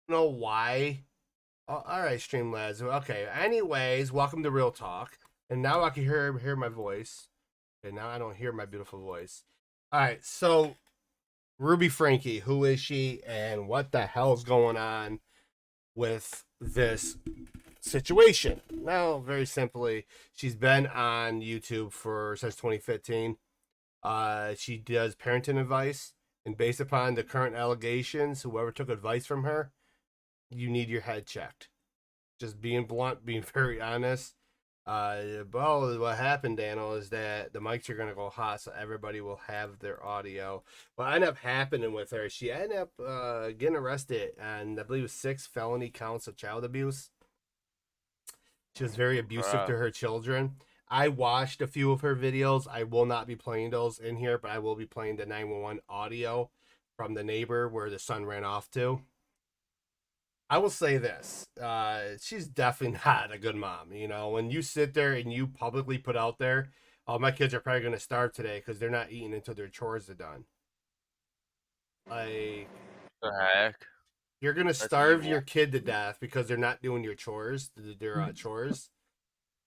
know why. Oh, all right, Streamlabs. Okay. Anyways, welcome to Real Talk. And now I can hear my voice. And now I don't hear my beautiful voice. All right. So Ruby Franke, who is she, and what the hell's going on with this situation? Now, very simply, she's been on YouTube for since 2015. She does parenting advice, and based upon the current allegations, whoever took advice from her, you need your head checked. Just being blunt, being very honest. Well, what happened, Daniel, is that the mics are gonna go hot, so everybody will have their audio. What ended up happening with her, she ended up getting arrested, and I believe it was 6 felony counts of child abuse. She was very abusive Bruh. to her children. I watched a few of her videos. I will not be playing those in here, but I will be playing the 911 audio from the neighbor where the son ran off to. I will say this: she's definitely not a good mom. You know, when you sit there and you publicly put out there, "Oh, my kids are probably going to starve today because they're not eating until their chores are done." Like, The heck? you're going to That's starve your evil. kid to death because they're not doing your chores, their chores.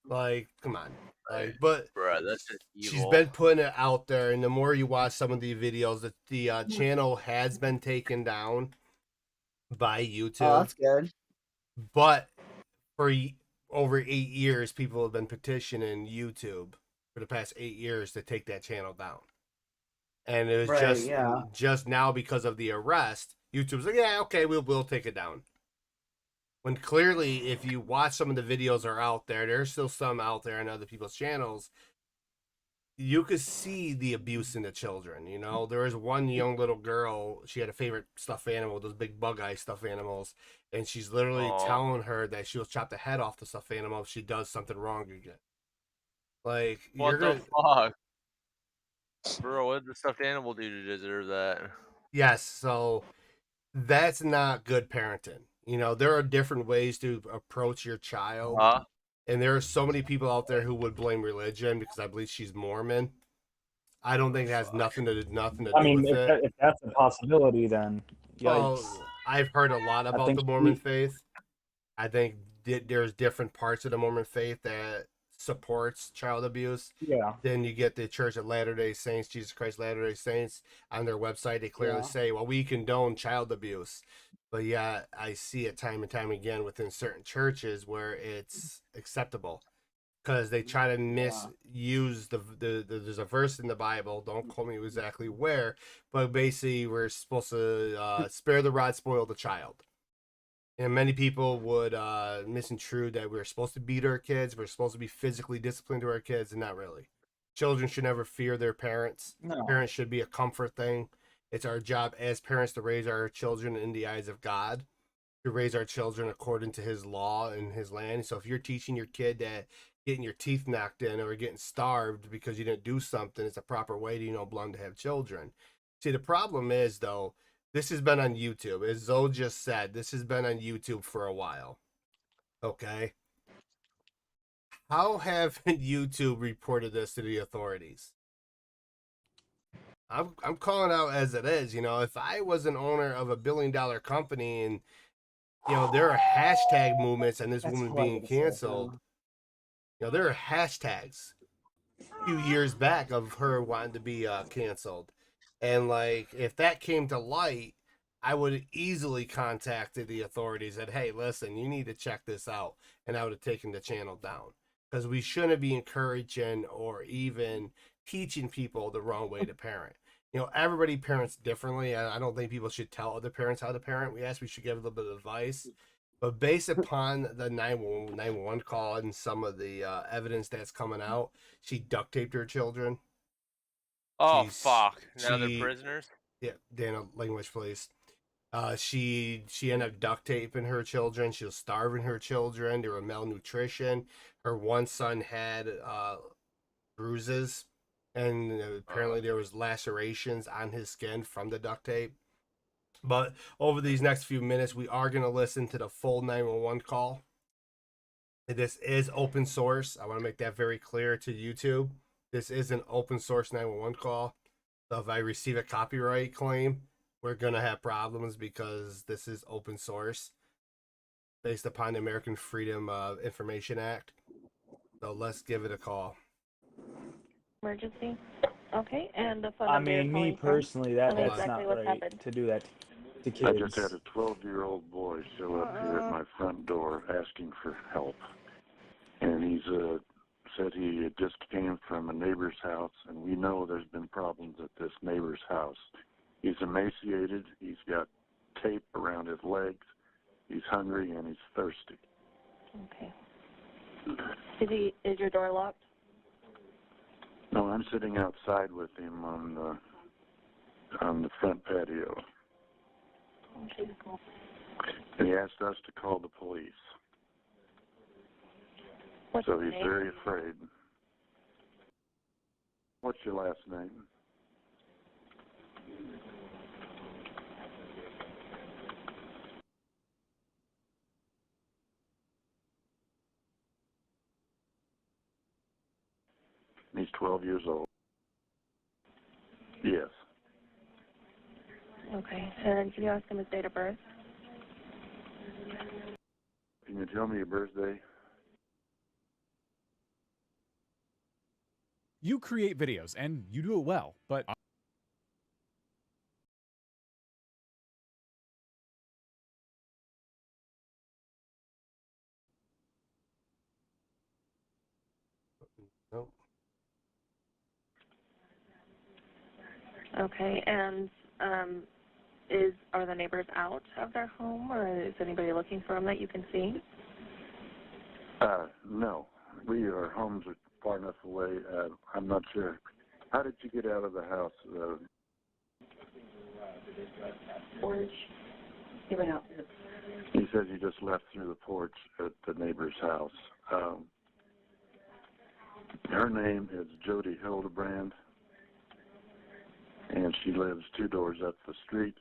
Like, come on. Right. Like, but Bruh, that's just she's evil. been putting it out there, and the more you watch some of the videos, the channel has been taken down by Oh, YouTube, that's good. but for over 8 years, people have been petitioning YouTube for the past 8 years to take that channel down. And it was Right, yeah. just now because of the arrest, YouTube's like, yeah, okay, we'll take it down. When clearly, if you watch some of the videos are out there, there's still some out there on other people's channels. You could see the abuse in the children. You know, there was one young little girl. She had a favorite stuffed animal, those big bug eye stuffed animals, and she's literally Oh, telling her that she'll chop the head off the stuffed animal if she does something wrong again. Like you're what the gonna, fuck? Bro, what did the stuffed animal do to deserve that? yes. So that's not good parenting. You know, there are different ways to approach your child, Huh? and there are so many people out there who would blame religion because I believe she's Mormon. I don't think it has Fuck. nothing to I do mean, with it. if that's a possibility, then yikes. Well, I've heard a lot I about think the Mormon she, faith. I think there's different parts of the Mormon faith that supports child abuse. yeah, Then you get the Church of Latter Day Saints, Jesus Christ Latter Day Saints, on their website. They clearly Yeah. say, "Well, we condone child abuse," but yeah, I see it time and time again within certain churches where it's acceptable because they try to Yeah. misuse there's a verse in the Bible. Don't quote me exactly where, but basically we're supposed to spare the rod, spoil the child. And many people would misconstrue that we're supposed to beat our kids, we're supposed to be physically disciplined to our kids, and not really. Children should never fear their parents. No. Parents should be a comfort thing. It's our job as parents to raise our children in the eyes of God, to raise our children according to his law and his land. So if you're teaching your kid that getting your teeth knocked in or getting starved because you didn't do something is a proper way to, blunt to have children. See, the problem is though, this has been on YouTube. As Zoe just said, this has been on YouTube for a while. Okay. How have YouTube reported this to the authorities? I'm calling out as it is. If I was an owner of a $1 billion company and there are hashtag movements and this That's woman what I was being gonna say canceled. too. There are hashtags a few years back of her wanting to be canceled. And like, if that came to light, I would easily contacted the authorities that, hey, listen, you need to check this out. And I would have taken the channel down because we shouldn't be encouraging or even teaching people the wrong way to parent. Everybody parents differently. I don't think people should tell other parents how to parent. Yes, we should give a little bit of advice, but based upon the 911 call and some of the evidence that's coming out, she duct taped her children. Oh, She's fuck. Now they're she prisoners? Yeah, Dana, language please. She ended up duct taping her children. She was starving her children. They were malnutrition. Her one son had bruises, and Uh, apparently there was lacerations on his skin from the duct tape. But over these next few minutes, we are going to listen to the full 911 call. This is open source. I want to make that very clear to YouTube. This is an open source 911 call. So if I receive a copyright claim, we're gonna have problems because this is open source based upon the American Freedom of Information Act. So let's give it a call. Emergency. Okay, and the phone I number you're mean, me calling from? personally, Tell me that's exactly not what's right happened. to do that to I just kids. had a 12-year-old boy show up here at my front door asking for help. And he's said he had just came from a neighbor's house, and we know there's been problems at this neighbor's house. He's emaciated, he's got tape around his legs, he's hungry, and he's thirsty. Okay. Is your door locked? No, I'm sitting outside with him on the front patio. Okay, cool. And he asked us to call the police. What's So your he's name? very afraid. What's your last name? He's 12 years old. Yes. Okay, and can you ask him his date of birth? Can you tell me your birthday? You create videos, and you do it well, but Nope. Okay, and are the neighbors out of their home, or is anybody looking for them that you can see? No. Our homes are far enough away. I'm not sure. How did you get out of the house? Porch. He went out. He says you just left through the porch at the neighbor's house. Her name is Jody Hildebrand, and she lives 2 doors up the street.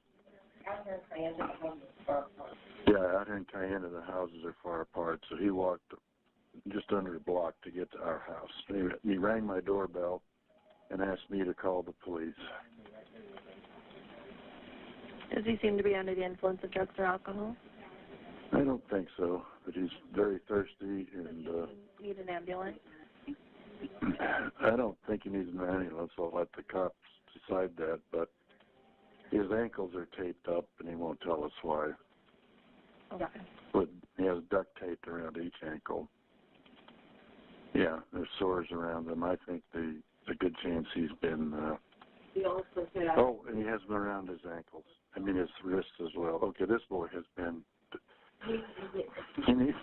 Yeah, out here in Cayenne, the houses are far apart, so he walked just under a block to get to our house. He rang my doorbell and asked me to call the police. Does he seem to be under the influence of drugs or alcohol? I don't think so, but he's very thirsty, and Need an ambulance? I don't think he needs an ambulance. I'll let the cops decide that, but his ankles are taped up, and he won't tell us why. Okay. But he has duct taped around each ankle. Yeah, there's sores around them. I think there's a good chance he's been... Oh, and he has them around his ankles. I mean, his wrists as well. Okay, this boy has been... He needs...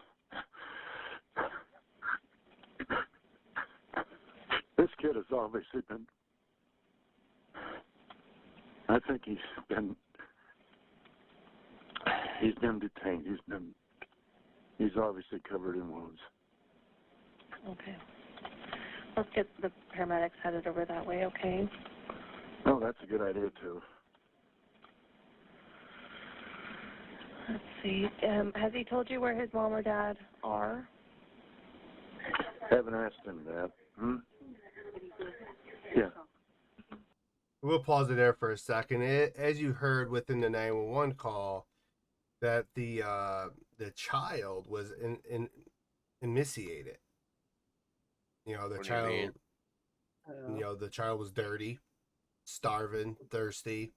This kid has obviously been... I think he's been detained. He's obviously covered in wounds. Okay. Let's get the paramedics headed over that way, okay? Oh, that's a good idea, too. Let's see. Has he told you where his mom or dad are? Haven't asked him that. Yeah. We'll pause it there for a second. As you heard within the 911 call, that the child was emaciated. You know, the What do you child. mean? You know, the child was dirty, starving, thirsty,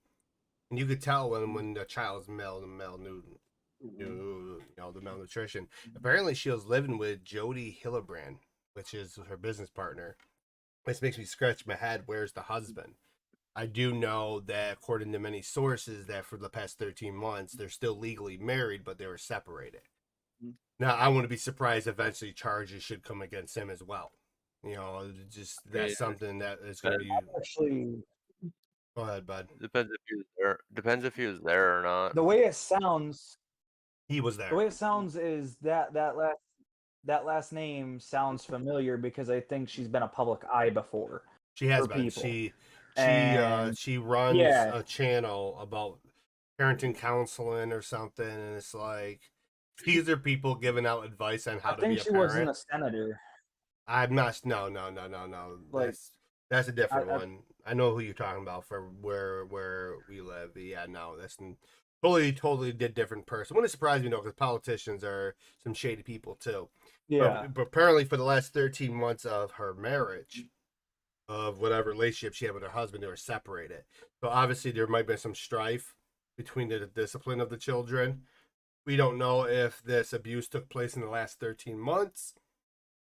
and you could tell when the child's malnutrition. You know, the malnutrition. Apparently, she was living with Jody Hildebrand, which is her business partner. This makes me scratch my head. Where's the husband? I do know that according to many sources that for the past 13 months, they're still legally married, but they were separated. Now, I wouldn't be surprised eventually charges should come against him as well. You know, just that's Yeah. something that is going to be... Actually, Go ahead, bud. Depends if he was there. Depends if he was there or not. the way it sounds, He was there. the way it sounds is that last name sounds familiar because I think she's been a public eye before. She has for been. people. She runs yeah. a channel about parenting counseling or something, and it's like these are people giving out advice on how I to think be a she parent. wasn't a senator. I'm not. No. Like, That's a different I- one. I know who you're talking about for where we live. Yeah, no, that's totally different person. Wouldn't surprise me though, because politicians are some shady people too. Yeah. But apparently, for the last 13 months of her marriage, of whatever relationship she had with her husband, they were separated. So obviously, there might be some strife between the discipline of the children. We don't know if this abuse took place in the last 13 months,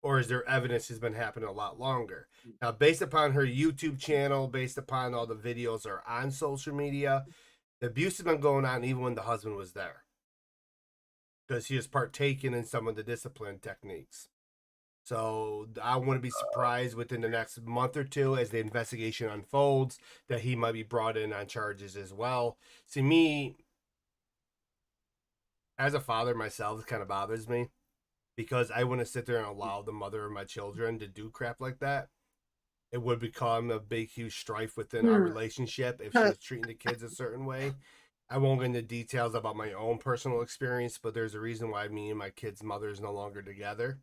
or is there evidence has been happening a lot longer? Now, based upon her YouTube channel, based upon all the videos that are on social media, the abuse has been going on even when the husband was there, because he was partaking in some of the discipline techniques. So I wouldn't be surprised within the next month or two, as the investigation unfolds, that he might be brought in on charges as well. See, me as a father myself, it kind of bothers me, because I wouldn't sit there and allow the mother of my children to do crap like that. It would become a big, huge strife within our relationship if she was treating the kids a certain way. I won't get into details about my own personal experience, but there's a reason why me and my kids' mother is no longer together.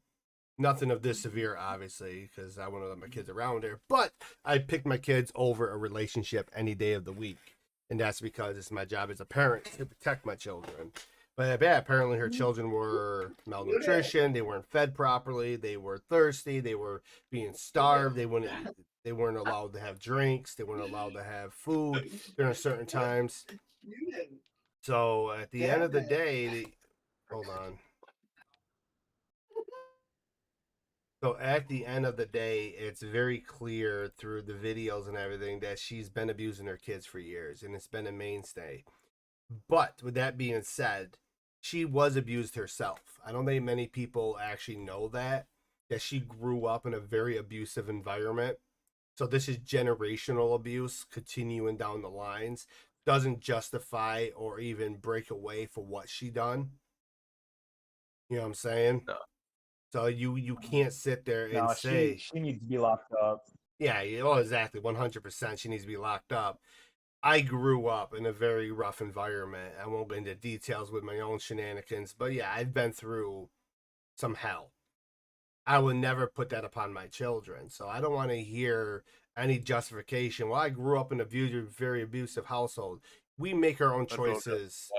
Nothing of this severe, obviously, because I want to let my kids around her. But I pick my kids over a relationship any day of the week. And that's because it's my job as a parent to protect my children. But yeah, apparently her children were malnutrition. They weren't fed properly. They were thirsty. They were being starved. They weren't allowed to have drinks. They weren't allowed to have food during certain times. So at the end of the day, hold on. So at the end of the day, it's very clear through the videos and everything that she's been abusing her kids for years, and it's been a mainstay. But with that being said, she was abused herself. I don't think many people actually know that she grew up in a very abusive environment. So this is generational abuse continuing down the lines. Doesn't justify or even break away for what she done. You know what I'm saying? No. So you can't sit there and No, say, she needs to be locked up. yeah, oh, exactly, 100%. She needs to be locked up. I grew up in a very rough environment. I won't go into details with my own shenanigans, but yeah, I've been through some hell. I would never put that upon my children. So I don't want to hear any justification. Well, I grew up in a very abusive household. We make our own choices.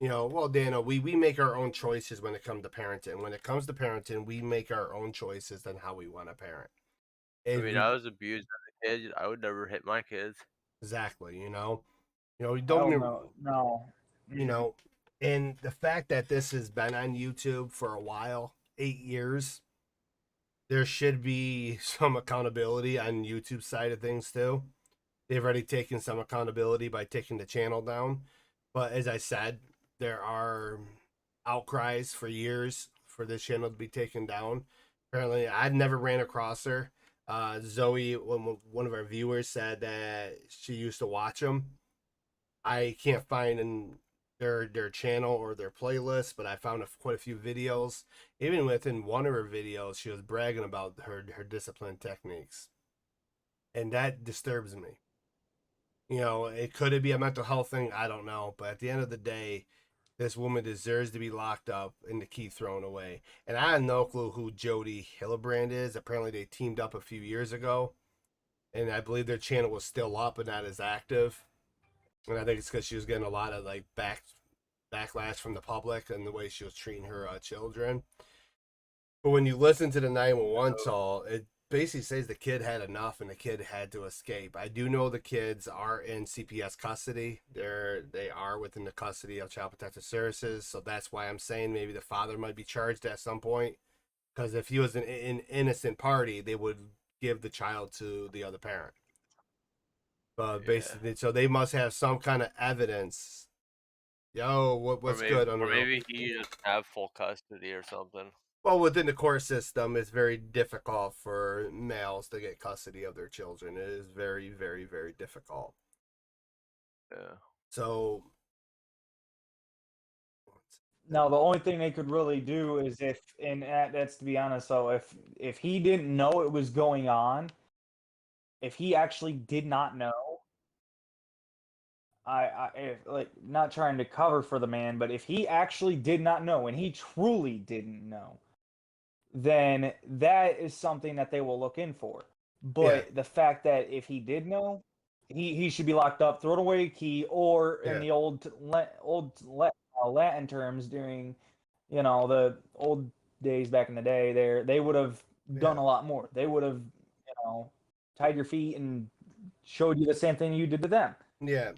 You know, well, Dano, we make our own choices when it comes to parenting. When it comes to parenting, we make our own choices on how we want to parent. I mean, I was abused as a kid. I would never hit my kids. Exactly, you know, don't Hell get me, no. you know, and the fact that this has been on YouTube for a while, 8 years, there should be some accountability on YouTube side of things too. They've already taken some accountability by taking the channel down, but as I said, there are outcries for years for this channel to be taken down. Apparently, I'd never ran across her. Zoe, one of our viewers, said that she used to watch them. I can't find in their channel or their playlist, but I found quite a few videos. Even within one of her videos, she was bragging about her discipline techniques, and that disturbs me. You know, it could be a mental health thing. I don't know, but at the end of the day, this woman deserves to be locked up and the key thrown away. And I have no clue who Jody Hillebrand is. Apparently, they teamed up a few years ago, and I believe their channel was still up but not as active. And I think it's because she was getting a lot of like backlash from the public and the way she was treating her children. But when you listen to the 911 call, it basically says the kid had enough and the kid had to escape. I do know the kids are in CPS custody. They are within the custody of Child Protective Services, so that's why I'm saying maybe the father might be charged at some point. Because if he was an innocent party, they would give the child to the other parent. But basically, so they must have some kind of evidence. Yo, what's good on the Or maybe he just have full custody or something. Well, within the court system, it's very difficult for males to get custody of their children. It is very, very, very difficult. Yeah. So, No, the only thing they could really do is that's to be honest. So if he didn't know it was going on, if he actually did not know, like not trying to cover for the man, but if he actually did not know and he truly didn't know, then that is something that they will look in for. But the fact that if he did know, he should be locked up, thrown away key, or in Yeah. the Latin terms, during the old days back in the day, they would have done Yeah. a lot more. They would have tied your feet and showed you the same thing you did to them. Yeah.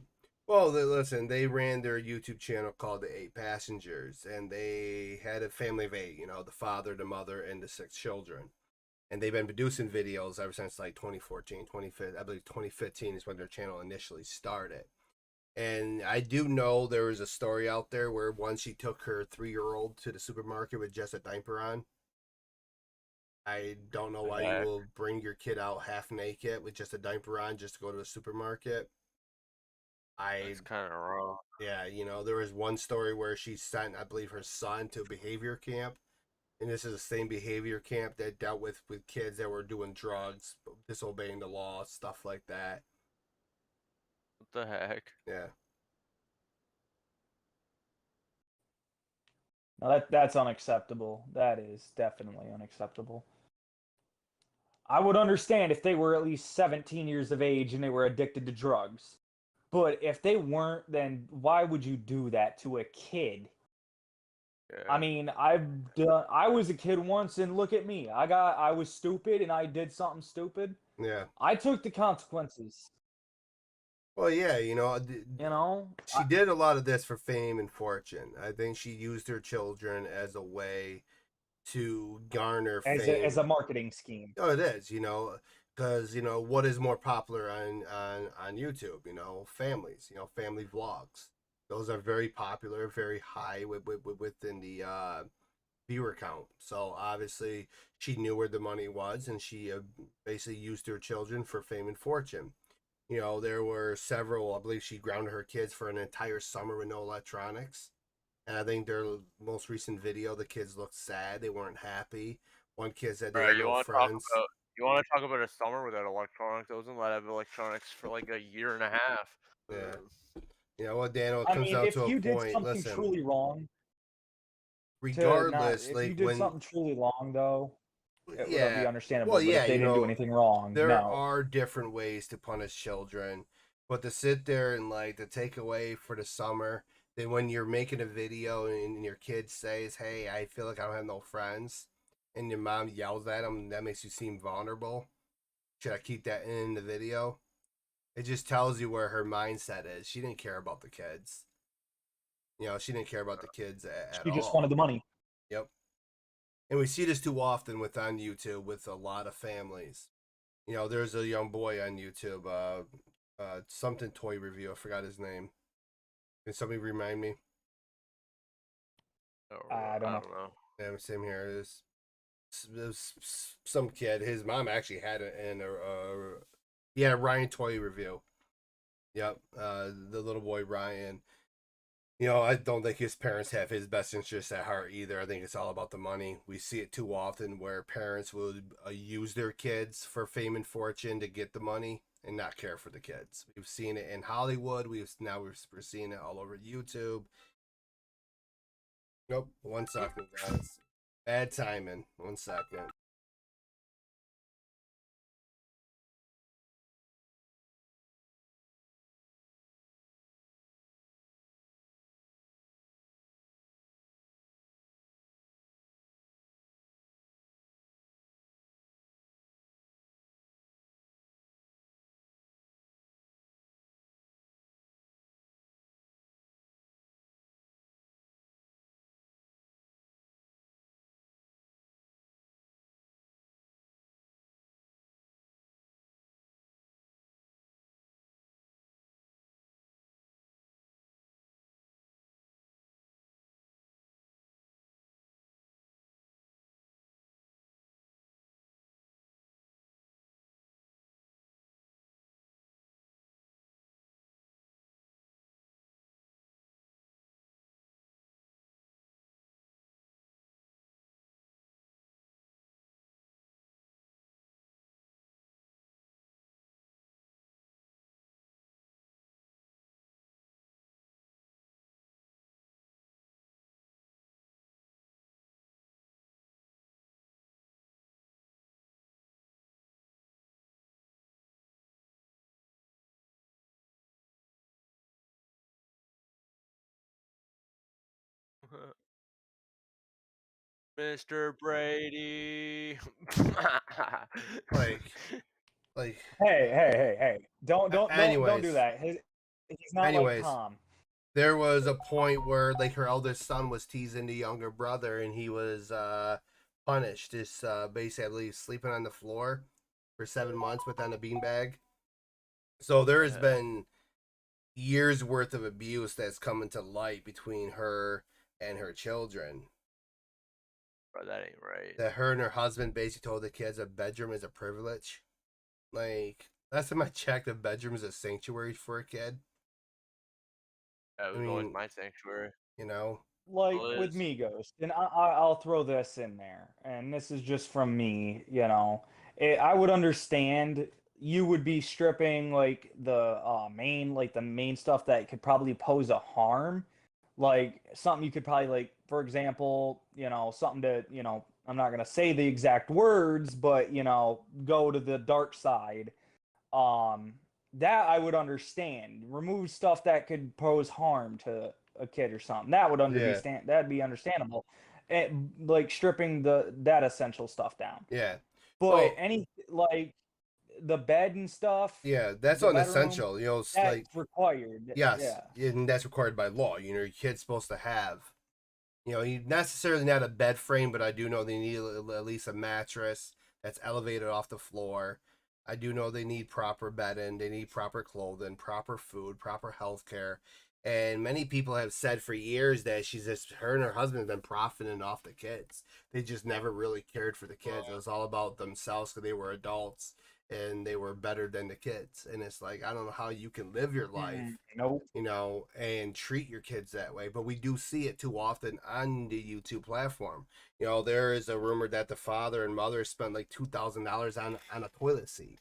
Well, listen, they ran their YouTube channel called The Eight Passengers, and they had a family of eight, the father, the mother, and the six children. And they've been producing videos ever since like 2014, 2015. I believe 2015 is when their channel initially started. And I do know there was a story out there where once she took her 3-year-old to the supermarket with just a diaper on. I don't know why you will bring your kid out half naked with just a diaper on just to go to the supermarket. It's kind of wrong. Yeah, there was one story where she sent, I believe, her son to a behavior camp, and this is the same behavior camp that dealt with kids that were doing drugs, disobeying the law, stuff like that. What the heck? Yeah. Now that's unacceptable. That is definitely unacceptable. I would understand if they were at least 17 years of age and they were addicted to drugs. But if they weren't, then why would you do that to a kid? Yeah. I mean, I was a kid once, and look at me. I was stupid and I did something stupid. Yeah. I took the consequences. Well, yeah, She did a lot of this for fame and fortune. I think she used her children as a way to garner fame. As a marketing scheme. Oh, it is, because what is more popular on YouTube? Families, family vlogs. Those are very popular, very high within the viewer count. So obviously, she knew where the money was, and she basically used her children for fame and fortune. There were several. I believe she grounded her kids for an entire summer with no electronics. And I think their most recent video, the kids looked sad. They weren't happy. One kid said they had no friends. You want to talk about a summer without electronics? I wasn't allowed to have electronics for like a year and a half. Yeah. You know what, Daniel? It I comes mean, down if to a you did point. something Listen, truly wrong, regardless, if you did something truly wrong, though, it would be understandable. Well, but if they didn't do anything wrong, there are different ways to punish children, but to sit there and to take away for the summer, then when you're making a video and your kid says, "Hey, I feel like I don't have no friends," and your mom yells at them, that makes you seem vulnerable. Should I keep that in the video? It just tells you where her mindset is. She didn't care about the kids. She didn't care about the kids at all. She just wanted the money. Yep. And we see this too often on YouTube with a lot of families. There's a young boy on YouTube, something toy review. I forgot his name. Can somebody remind me? I don't know. Yeah, same here. There's some kid. His mom actually had it in a Ryan toy review. Yep, the little boy Ryan. I don't think his parents have his best interests at heart either. I think it's all about the money. We see it too often where parents will use their kids for fame and fortune to get the money and not care for the kids. We've seen it in Hollywood. We're seeing it all over YouTube. Nope. 1 second, guys. Bad timing. 1 second. Mr. Brady. Like, Hey! Don't do anyways, that. He's not like anyways, Tom. there was a point where like her eldest son was teasing the younger brother, and he was punished. This basically sleeping on the floor for 7 months within a beanbag. So there has Yeah. been years worth of abuse that's coming to light between her and her children. Bro, that ain't right. That her and her husband basically told the kids a bedroom is a privilege. Like, last time I checked, a bedroom is a sanctuary for a kid. That was always my sanctuary. You know? Like Still with is. me, Ghost, and I'll throw this in there, and this is just from me, you know. I would understand you would be stripping like the main stuff that could probably pose a harm, like something you could probably like, for example, you know, something to, you know, I'm not gonna say the exact words, but you know, go to the dark side. um that I would understand. Remove stuff that could pose harm to a kid or something. Yeah. That'd be understandable. Like stripping that essential stuff down. Yeah. But Well, any like the bed and stuff, yeah, that's the bedroom, unessential. You know, it's that's like, required. yes, Yeah. and that's required by law. You know, your kid's supposed to have, you know, you necessarily not a bed frame, but I do know they need at least a mattress that's elevated off the floor. I do know they need proper bedding, they need proper clothing, proper food, proper health care. And many people have said for years that her and her husband have been profiting off the kids. They just never really cared for the kids. It was all about themselves because they were adults and they were better than the kids. And it's like, I don't know how you can live your life, Nope. you know, and treat your kids that way. But we do see it too often on the YouTube platform. You know, there is a rumor that the father and mother spent like $2,000 on a toilet seat.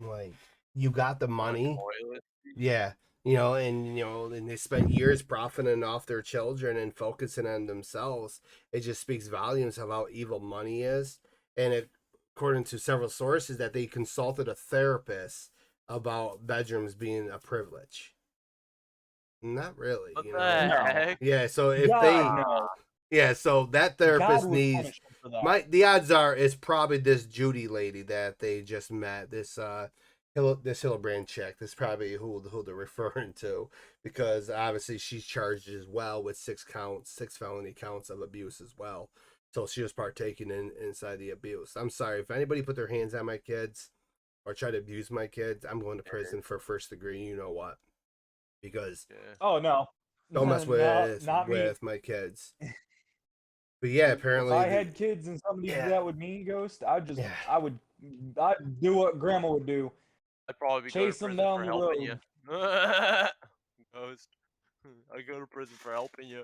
Like, you got the money, Toilet. yeah, you know, and they spent years profiting off their children and focusing on themselves. It just speaks volumes of how evil money is. And it, according to several sources, that they consulted a therapist about bedrooms being a privilege. Not really, What you the know. No. heck? Yeah, so if God, they, no. yeah, so that God therapist would needs, punish him for that. the odds are it's probably this Judy lady that they just met, this Hillebrand chick. This is probably who they're referring to, because obviously she's charged as well with 6 felony counts of abuse as well. So she was partaking inside the abuse. I'm sorry if anybody put their hands on my kids or try to abuse my kids, I'm going to prison for first degree. You know what? Because Yeah. Oh no. don't mess No, with not me. my kids. But yeah, If apparently I had kids and somebody did yeah. that with me, Ghost, I'd Yeah. I'd do what Grandma would do. I'd probably be going to Chase them prison down for the helping you. road. Ghost. I go to prison for helping you.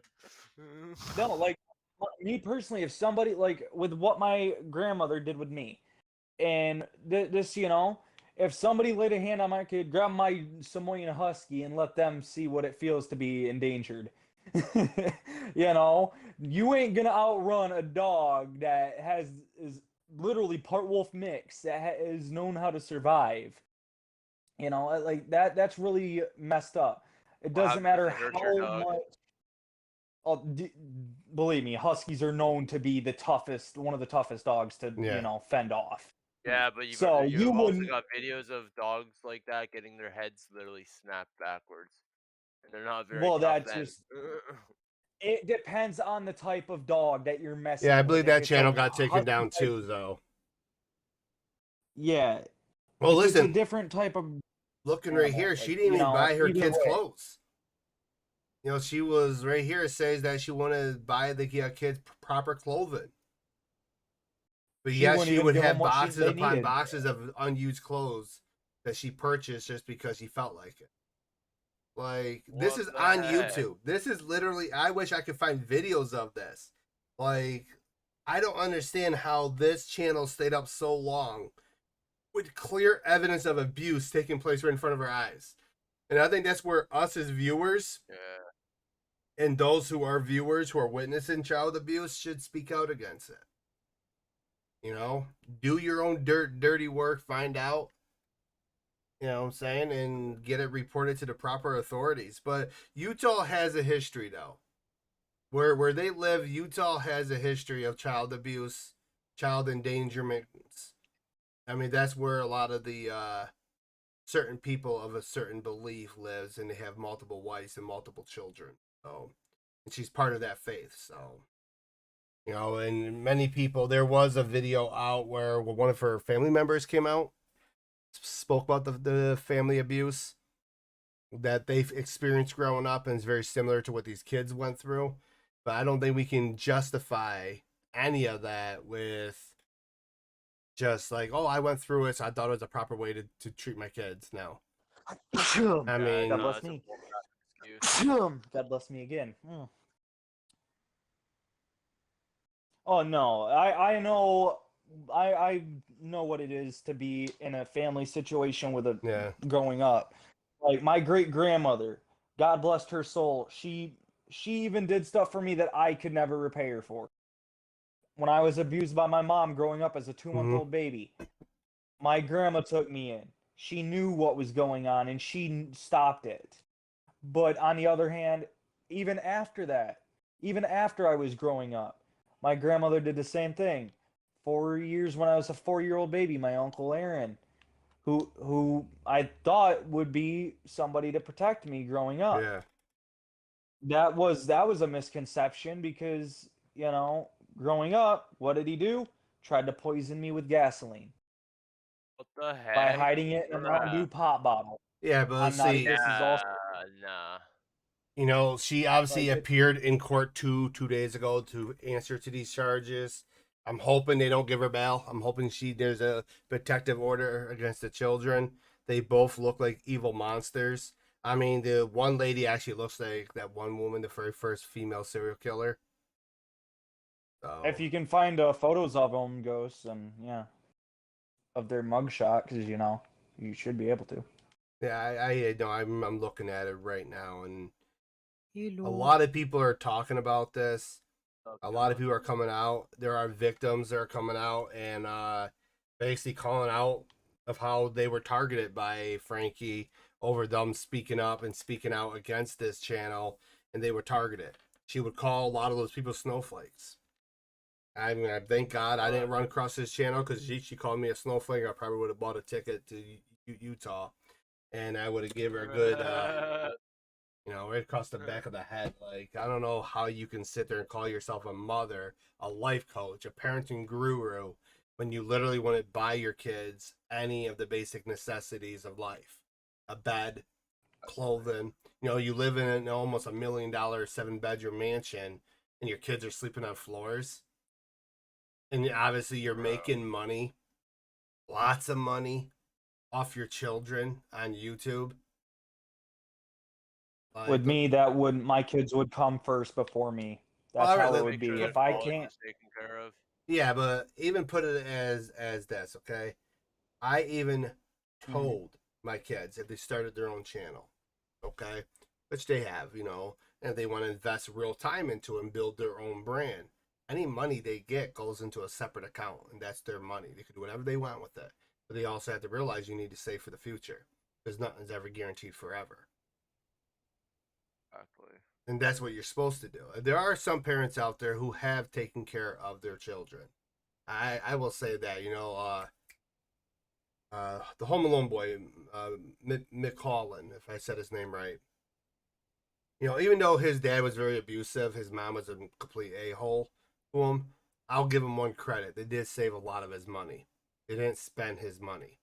No, like me personally, if somebody like with what my grandmother did with me, and this, you know, if somebody laid a hand on my kid, grab my Samoyed Husky and let them see what it feels to be endangered. You know, you ain't gonna outrun a dog that is literally part wolf mix that is known how to survive. You know, like that's really messed up. It What doesn't happens if matter it hurts your how dog? much. Oh, believe me, Huskies are known to be one of the toughest dogs to, you Yeah. know, fend off. Yeah, but So you you've also wouldn't. got videos of dogs like that getting their heads literally snapped backwards, and they're not very Well, tough that's then. just. It depends on the type of dog that you're Yeah, I messing with. believe If that it's a channel got taken husky down type, too, though. yeah. Well, If it's a listen, different type of looking right animal, here, like, she didn't you even know, buy her either kids way. clothes. You know, she was right here. It says that she wanted to buy the kids proper clothing. But She yes, wouldn't she even would give them have what boxes they upon needed. boxes of unused clothes that she purchased just because she felt like it. Like, this What is the on heck? YouTube. This is literally, I wish I could find videos of this. Like, I don't understand how this channel stayed up so long with clear evidence of abuse taking place right in front of our eyes. And I think that's where us as viewers Yeah. and those who are viewers who are witnessing child abuse should speak out against it. You know, do your own dirty work, find out, you know what I'm saying, and get it reported to the proper authorities. But Utah has a history, though. where they live, Utah has a history of child abuse, child endangerment. I mean, that's where a lot of the certain people of a certain belief lives, and they have multiple wives and multiple children. So, and she's part of that faith. So, you know, and many people. There was a video out where one of her family members came out, spoke about the family abuse that they've experienced growing up, and it's very similar to what these kids went through. But I don't think we can justify any of that with just like, oh, I went through it, so I thought it was a proper way to treat my kids. No, I mean, God no, bless it's a me. bullcrap excuse. God bless me again. Oh no, I know what it is to be in a family situation with a yeah, growing up. Like my great grandmother, God blessed her soul. She even did stuff for me that I could never repay her for. When I was abused by my mom growing up as a 2 month mm-hmm. old baby, my grandma took me in. She knew what was going on and she stopped it. But on the other hand, even after that, even after I was growing up, my grandmother did the same thing. 4 years when I was a 4 year old baby, my uncle Aaron, who I thought would be somebody to protect me growing up. Yeah, That was a misconception because, growing up, what did he do? Tried to poison me with gasoline What the by heck? hiding it in a Mountain Dew Bruh. pop bottle. yeah, but I'm not. see, This is all. Nah. you know, she obviously Like, appeared in court two days ago to answer to these charges. I'm hoping they don't give her bail. I'm hoping there's a protective order against the children. They both look like evil monsters. I mean, the one lady actually looks like that one woman, the very first female serial killer. So if you can find photos of them, ghosts, and yeah, of their mugshot, because you should be able to. yeah, I know I'm looking at it right now, and a lot of people are talking about this. A lot of people are coming out. There are victims that are coming out and basically calling out of how they were targeted by Franke over them speaking up and speaking out against this channel, and they were targeted. She would call a lot of those people snowflakes. I mean, I thank God I didn't run across this channel because she called me a snowflake. I probably would have bought a ticket to Utah, and I would have given her a good right across the back of the head. Like, I don't know how you can sit there and call yourself a mother, a life coach, a parenting guru, when you literally want to buy your kids any of the basic necessities of life: a bed, clothing. You know, you live in an almost $1 million 7-bedroom mansion, and your kids are sleeping on floors. And obviously, you're making money, lots of money, off your children on YouTube. With me, that wouldn't. My kids would come first before me. That's how it would Make be. sure their If I college can't, is taken care of. Yeah, but even put it as this, okay? I even told my kids if they started their own channel, okay, which they have, and they want to invest real time into it and build their own brand. Any money they get goes into a separate account, and that's their money. They can do whatever they want with it, but they also have to realize you need to save for the future because nothing's ever guaranteed forever. Exactly. And that's what you're supposed to do. There are some parents out there who have taken care of their children. I will say that, the Home Alone boy, Mick Holland, if I said his name right. Even though his dad was very abusive, his mom was a complete a-hole to him. I'll give him one credit. They did save a lot of his money. They didn't spend his money.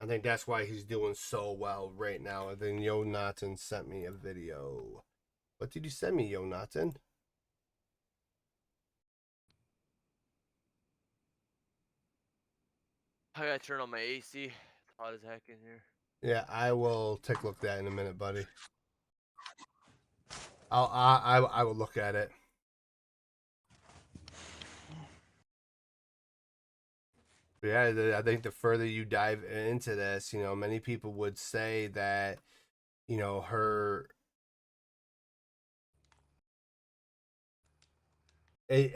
I think that's why he's doing so well right now. And then Yo Natten sent me a video. What did you send me, Yo Natten? I gotta turn on my AC. It's hot as heck in here. Yeah, I will take a look at that in a minute, buddy. I will look at it. But yeah, I think the further you dive into this, many people would say that, her.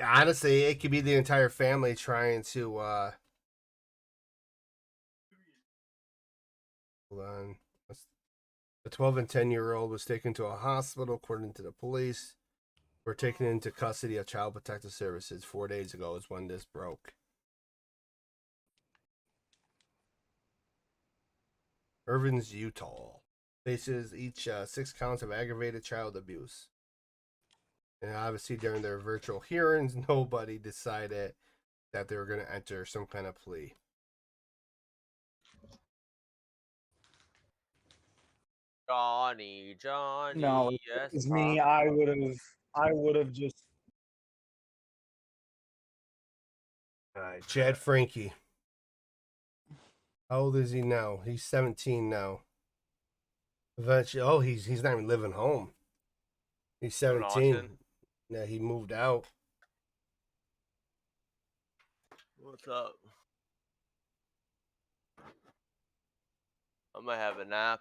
Honestly, it could be the entire family trying to. Hold on. The 12 and 10-year-old was taken to a hospital, according to the police. were taken into custody of Child Protective Services 4 days ago is when this broke. Irvin's, Utah faces each 6 counts of aggravated child abuse. And obviously during their virtual hearings, nobody decided that they were going to enter some kind of plea. Johnny, No, yes, it's me. I would have just. All right, Chad Franke. How old is he now? He's 17 now. Eventually, he's not even living home. He's 17. Yeah, he moved out. What's up? I might have a nap.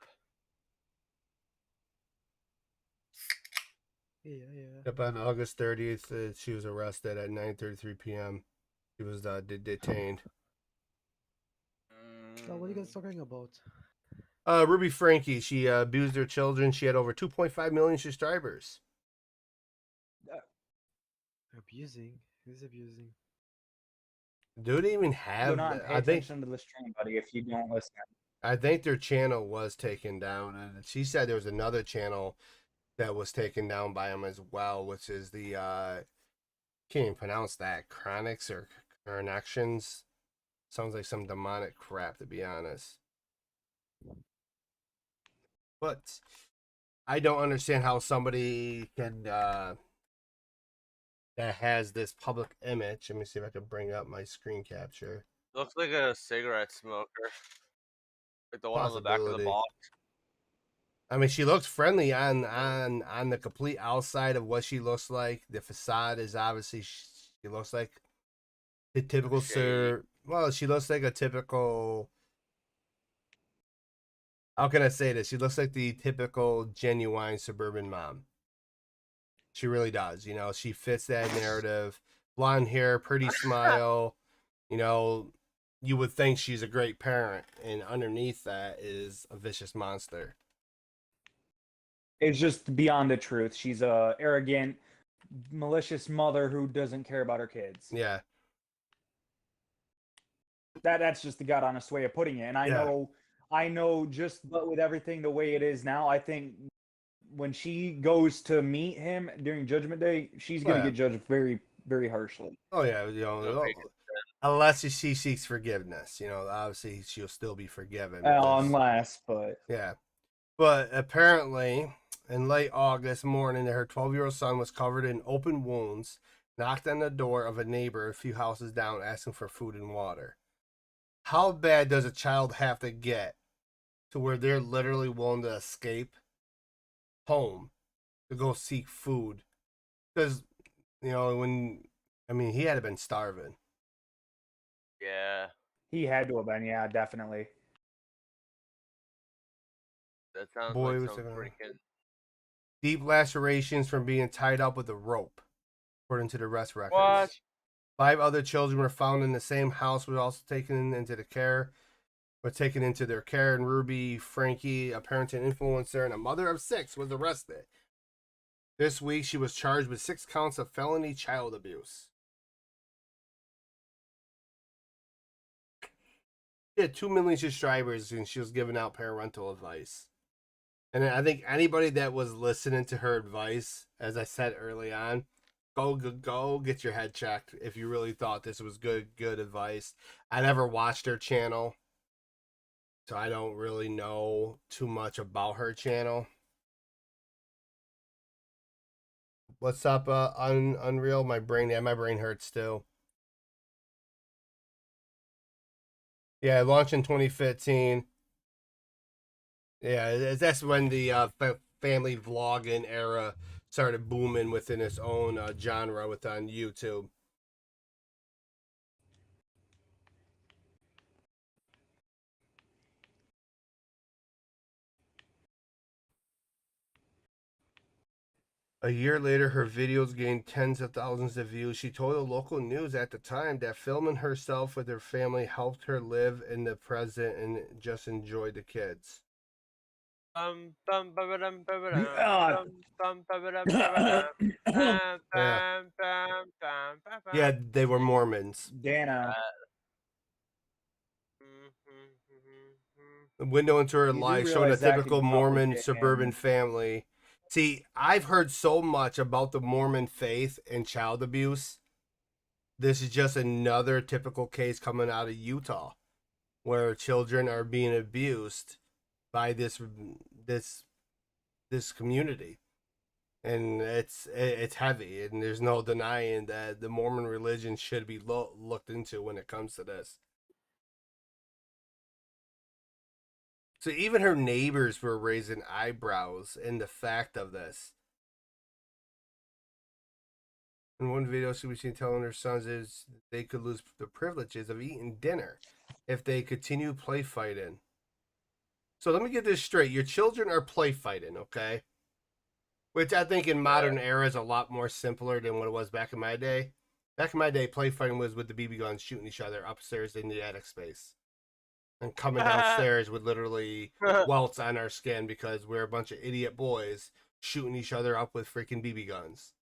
Yeah. Yep, on August 30th, she was arrested at 9:33 p.m. She was detained. So what are you guys talking about? Ruby Franke, she abused her children. She had over 2.5 million subscribers. Abusing? Who's abusing? Do they even Do have? not pay I think attention to the stream, buddy, if you don't listen. I think their channel was taken down, and she said there was another channel that was taken down by him as well, which is the can't even pronounce that, Chronics or Connections. Sounds like some demonic crap, to be honest. But I don't understand how somebody can that has this public image. Let me see if I can bring up my screen capture. Looks like a cigarette smoker. Like the one on the back of the Possibility. box. I mean, she looks friendly on the complete outside of what she looks like. The facade is obviously she looks like the typical sir. Well, she looks like a typical. How can I say this? She looks like the typical genuine suburban mom. She really does. You know, she fits that narrative. Blonde hair, pretty smile. You know, you would think she's a great parent, and underneath that is a vicious monster. It's just beyond the truth. She's a arrogant, malicious mother who doesn't care about her kids. Yeah. That's just the god honest way of putting it. And I know just but with everything the way it is now, I think when she goes to meet him during Judgment Day, she's gonna get judged very, very harshly. Oh yeah, you know, unless she seeks forgiveness, you know, obviously she'll still be forgiven. But apparently in late August morning, her 12-year-old son was covered in open wounds, knocked on the door of a neighbor a few houses down, asking for food and water. How bad does a child have to get to where they're literally willing to escape home to go seek food? Because, you know, he had to been starving. Yeah. He had to have been, yeah, definitely. That sounds Boy, like was some it freaking deep lacerations from being tied up with a rope, according to the arrest records. What? 5 other children were found in the same house, were also taken into their care, and Ruby Franke, a parenting influencer and a mother of 6, was arrested. This week, she was charged with 6 counts of felony child abuse. She had 2 million subscribers, and she was giving out parental advice. And I think anybody that was listening to her advice, as I said early on, go get your head checked if you really thought this was good advice. I never watched her channel, so I don't really know too much about her channel. What's up, Unreal? My brain hurts too. Yeah, it launched in 2015. Yeah, that's when the family vlogging era started booming within its own genre on YouTube. A year later, her videos gained tens of thousands of views. She told the local news at the time that filming herself with her family helped her live in the present and just enjoy the kids. Yeah, they were Mormons. Dana, The window into her you do life showing a realize that could typical Mormon complicate suburban family. See, I've heard so much about the Mormon faith and child abuse. This is just another typical case coming out of Utah where children are being abused by this community. And it's heavy, and there's no denying that the Mormon religion should be looked into when it comes to this. So even her neighbors were raising eyebrows in the fact of this. In one video, she was seen telling her sons is they could lose the privileges of eating dinner if they continue play fighting. So let me get this straight. Your children are play fighting, okay? Which I think in modern era is a lot more simpler than what it was back in my day. Back in my day, play fighting was with the BB guns shooting each other upstairs in the attic space. And coming downstairs would literally welts on our skin because we're a bunch of idiot boys shooting each other up with freaking BB guns.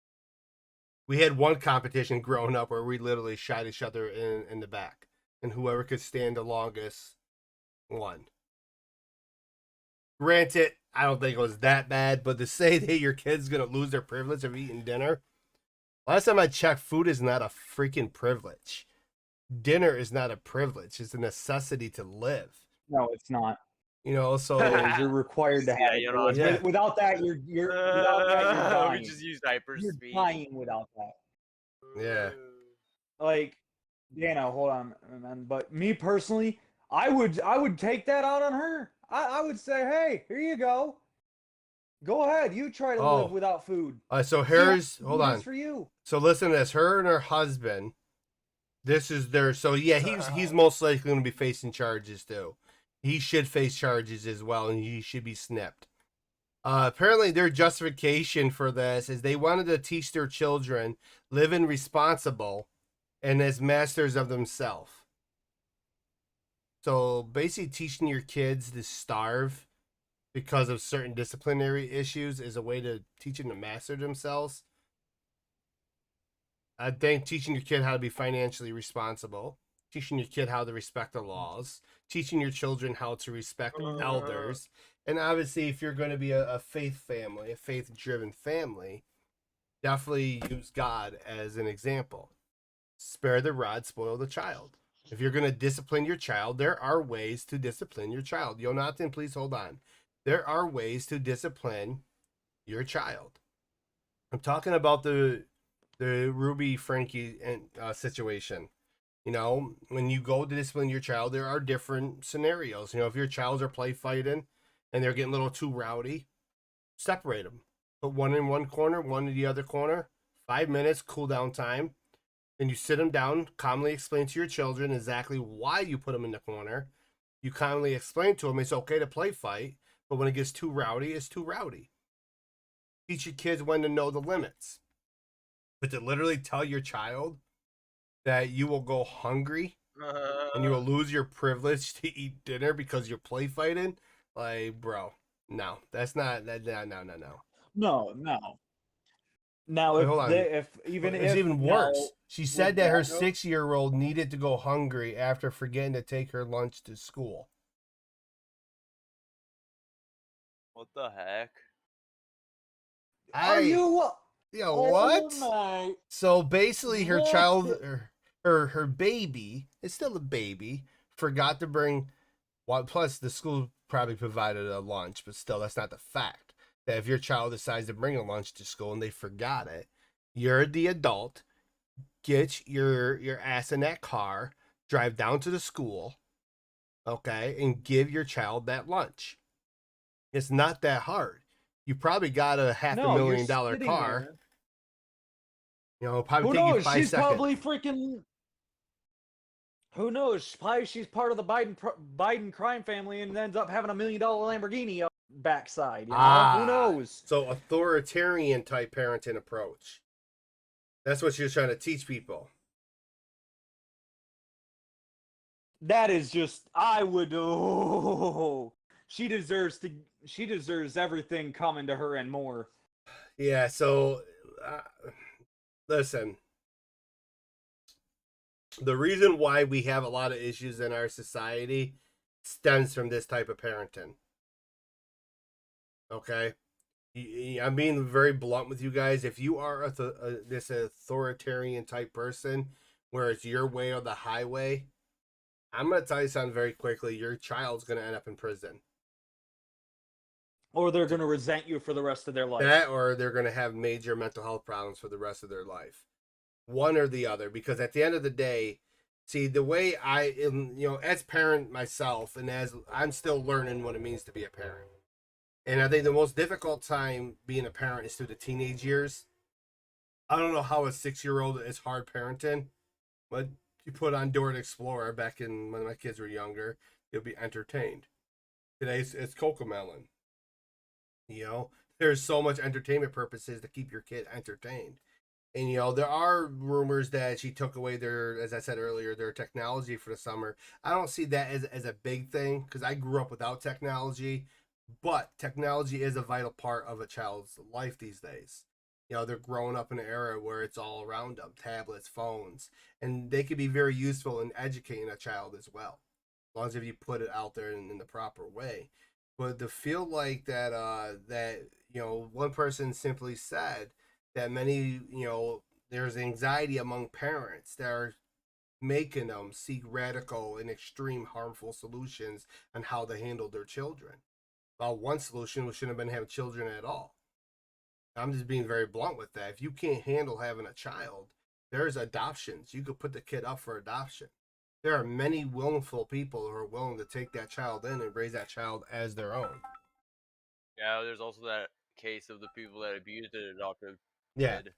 We had one competition growing up where we literally shot each other in the back. And whoever could stand the longest won. Granted, I don't think it was that bad, but to say that your kid's going to lose their privilege of eating dinner, last time I checked, food is not a freaking privilege. Dinner is not a privilege. It's a necessity to live. No, it's not. You know, so You're required to have Yeah, it. you're not. Yeah. Without that, you're without that, you're dying. We just use diapers. You're dying without that. Yeah. Like, Dana, hold on, man. But me personally, I would take that out on her. I would say, hey, here you go. Go ahead, you try to live without food. So here's, hold on. For you. So listen to this. Her and her husband, this is their, so yeah, he's most likely going to be facing charges too. He should face charges as well, and he should be snipped. Apparently, their justification for this is they wanted to teach their children living responsible and as masters of themselves. So basically, teaching your kids to starve because of certain disciplinary issues is a way to teach them to master themselves. I think teaching your kid how to be financially responsible, teaching your kid how to respect the laws, teaching your children how to respect elders, and obviously if you're going to be a faith family, a faith-driven family, definitely use God as an example. Spare the rod, spoil the child. If you're going to discipline your child, there are ways to discipline your child. Jonathan, please hold on. There are ways to discipline your child. I'm talking about the Ruby Franke situation. You know, when you go to discipline your child, there are different scenarios. You know, if your childs are play fighting and they're getting a little too rowdy, separate them. Put one in one corner, one in the other corner. 5 minutes, cool down time. Then you sit them down, calmly explain to your children exactly why you put them in the corner. You calmly explain to them it's okay to play fight, but when it gets too rowdy, it's too rowdy. Teach your kids when to know the limits. But to literally tell your child that you will go hungry and you will lose your privilege to eat dinner because you're play fighting, like, bro, no, that's not that. No. No. Now, Wait, hold on. it's even worse. She said that her that go- 6-year-old needed to go hungry after forgetting to take her lunch to school. What the heck? Are you? Yo, Oh what? my! So basically, her What? child, her baby, it's still a baby, forgot to bring. Well, plus the school probably provided a lunch, but still, that's not the fact. That if your child decides to bring a lunch to school and they forgot it, you're the adult. Get your ass in that car, drive down to the school, okay, and give your child that lunch. It's not that hard. You probably got a $500,000 car. There. You know, probably Who take you knows? 5 She's seconds. probably freaking. Who knows? Probably she's part of the Biden crime family and ends up having $1 million Lamborghini up backside. You know? Who knows? So authoritarian type parenting approach. That's what she was trying to teach people. That is just. I would. Oh, She deserves everything coming to her and more. Yeah, so listen, the reason why we have a lot of issues in our society stems from this type of parenting. Okay? I'm being very blunt with you guys. If you are this authoritarian type person where it's your way or the highway, I'm going to tell you something very quickly. Your child's going to end up in prison. Or they're going to resent you for the rest of their life. That, or they're going to have major mental health problems for the rest of their life. One or the other. Because at the end of the day, see, the way I am, as parent myself, and as I'm still learning what it means to be a parent. And I think the most difficult time being a parent is through the teenage years. I don't know how a 6-year-old is hard parenting, but you put on Dora the Explorer back in when my kids were younger, you'll be entertained. Today it's Cocomelon. There's so much entertainment purposes to keep your kid entertained. And there are rumors that she took away their, as I said earlier, their technology for the summer. I don't see that as a big thing because I grew up without technology. But technology is a vital part of a child's life these days. They're growing up in an era where it's all around them, tablets, phones, and they can be very useful in educating a child as well, as long as if you put it out there in the proper way. But to feel like that, one person simply said that many, there's anxiety among parents that are making them seek radical and extreme harmful solutions on how to handle their children. Well, one solution we shouldn't have been having children at all. I'm just being very blunt with that. If you can't handle having a child, there's adoptions. You could put the kid up for adoption. There are many willful people who are willing to take that child in and raise that child as their own. Yeah, there's also that case of the people that abused an adopted Yeah. kid.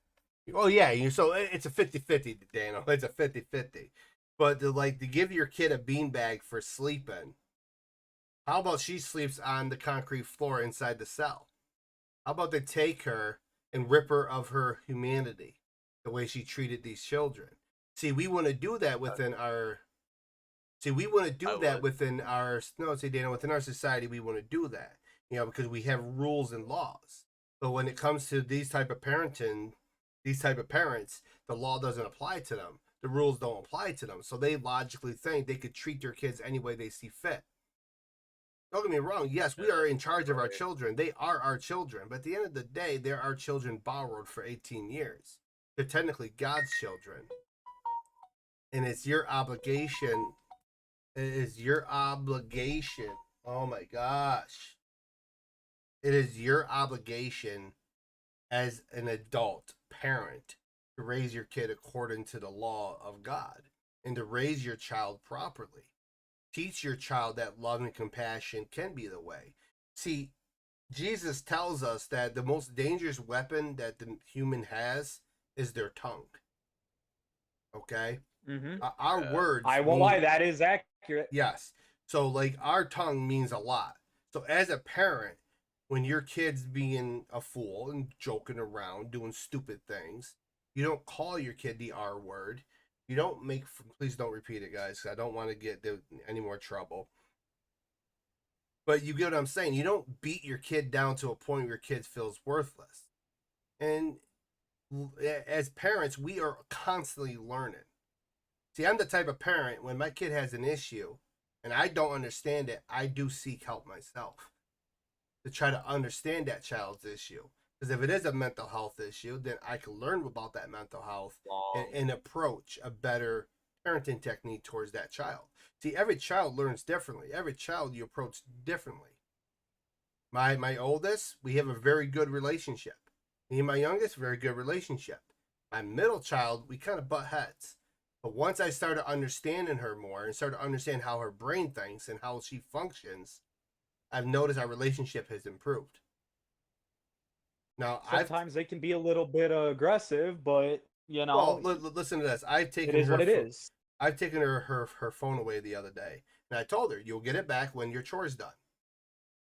Oh, yeah. So it's a 50-50, Daniel. It's a 50-50. But to give your kid a beanbag for sleeping, how about she sleeps on the concrete floor inside the cell? How about they take her and rip her of her humanity, the way she treated these children? See, we want to do that within our. Within our society, we want to do that, because we have rules and laws. But when it comes to these type of parenting, these type of parents, the law doesn't apply to them. The rules don't apply to them. So they logically think they could treat their kids any way they see fit. Don't get me wrong. Yes, we are in charge of our children. They are our children. But at the end of the day, they're our children borrowed for 18 years. They're technically God's children. And it's your obligation. It is your obligation. Oh my gosh. It is your obligation as an adult parent to raise your kid according to the law of God and to raise your child properly. Teach your child that love and compassion can be the way. See, Jesus tells us that the most dangerous weapon that the human has is their tongue. Okay? Mm-hmm. Our words. I won't lie, that is accurate. Yes. So, our tongue means a lot. So, as a parent, when your kid's being a fool and joking around, doing stupid things, you don't call your kid the R word. You don't please don't repeat it, guys. I don't want to get any more trouble. But you get what I'm saying. You don't beat your kid down to a point where your kid feels worthless. And as parents, we are constantly learning. See, I'm the type of parent, when my kid has an issue and I don't understand it, I do seek help myself to try to understand that child's issue. Because if it is a mental health issue, then I can learn about that mental health and approach a better parenting technique towards that child. See, every child learns differently. Every child you approach differently. My oldest, we have a very good relationship. Me and my youngest, very good relationship. My middle child, we kind of butt heads. But once I started understanding her more and started to understand how her brain thinks and how she functions, I've noticed our relationship has improved. Now, sometimes they can be a little bit aggressive, but Well, listen to this. I've taken it is what it is. I've taken her phone away the other day, and I told her, "You'll get it back when your chore's done."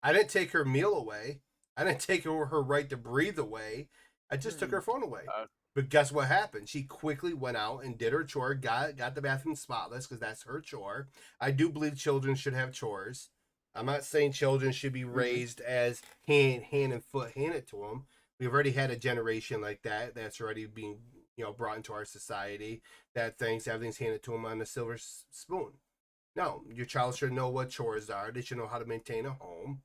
I didn't take her meal away. I didn't take her right to breathe away. I just took her phone away. But guess what happened? She quickly went out and did her chore, got the bathroom spotless because that's her chore. I do believe children should have chores. I'm not saying children should be raised as hand and foot handed to them. We've already had a generation like that that's already being, brought into our society that thinks everything's handed to them on a silver spoon. No, your child should know what chores are. They should know how to maintain a home,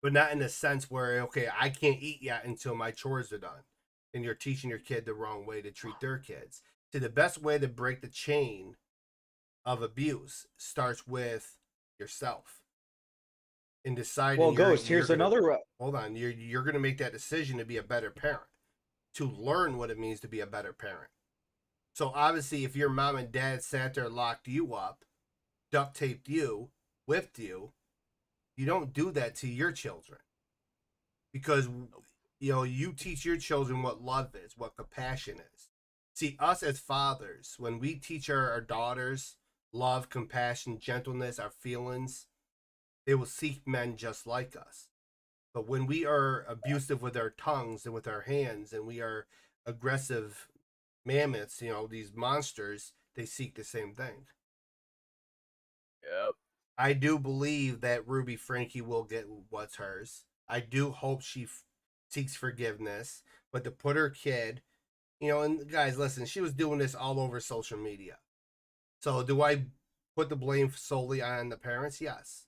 but not in a sense where, okay, I can't eat yet until my chores are done. And you're teaching your kid the wrong way to treat their kids. See, the best way to break the chain of abuse starts with yourself. In deciding, Well, Ghost, here's another. Hold on, you're gonna make that decision to be a better parent, to learn what it means to be a better parent. So obviously, if your mom and dad sat there, locked you up, duct taped you, whipped you, you don't do that to your children, because you teach your children what love is, what compassion is. See, us as fathers, when we teach our daughters love, compassion, gentleness, our feelings, they will seek men just like us. But when we are abusive with our tongues and with our hands, and we are aggressive mammoths, these monsters, they seek the same thing. Yep. I do believe that Ruby Franke will get what's hers. I do hope she seeks forgiveness, but to put her kid, and guys, listen, she was doing this all over social media. So do I put the blame solely on the parents? Yes.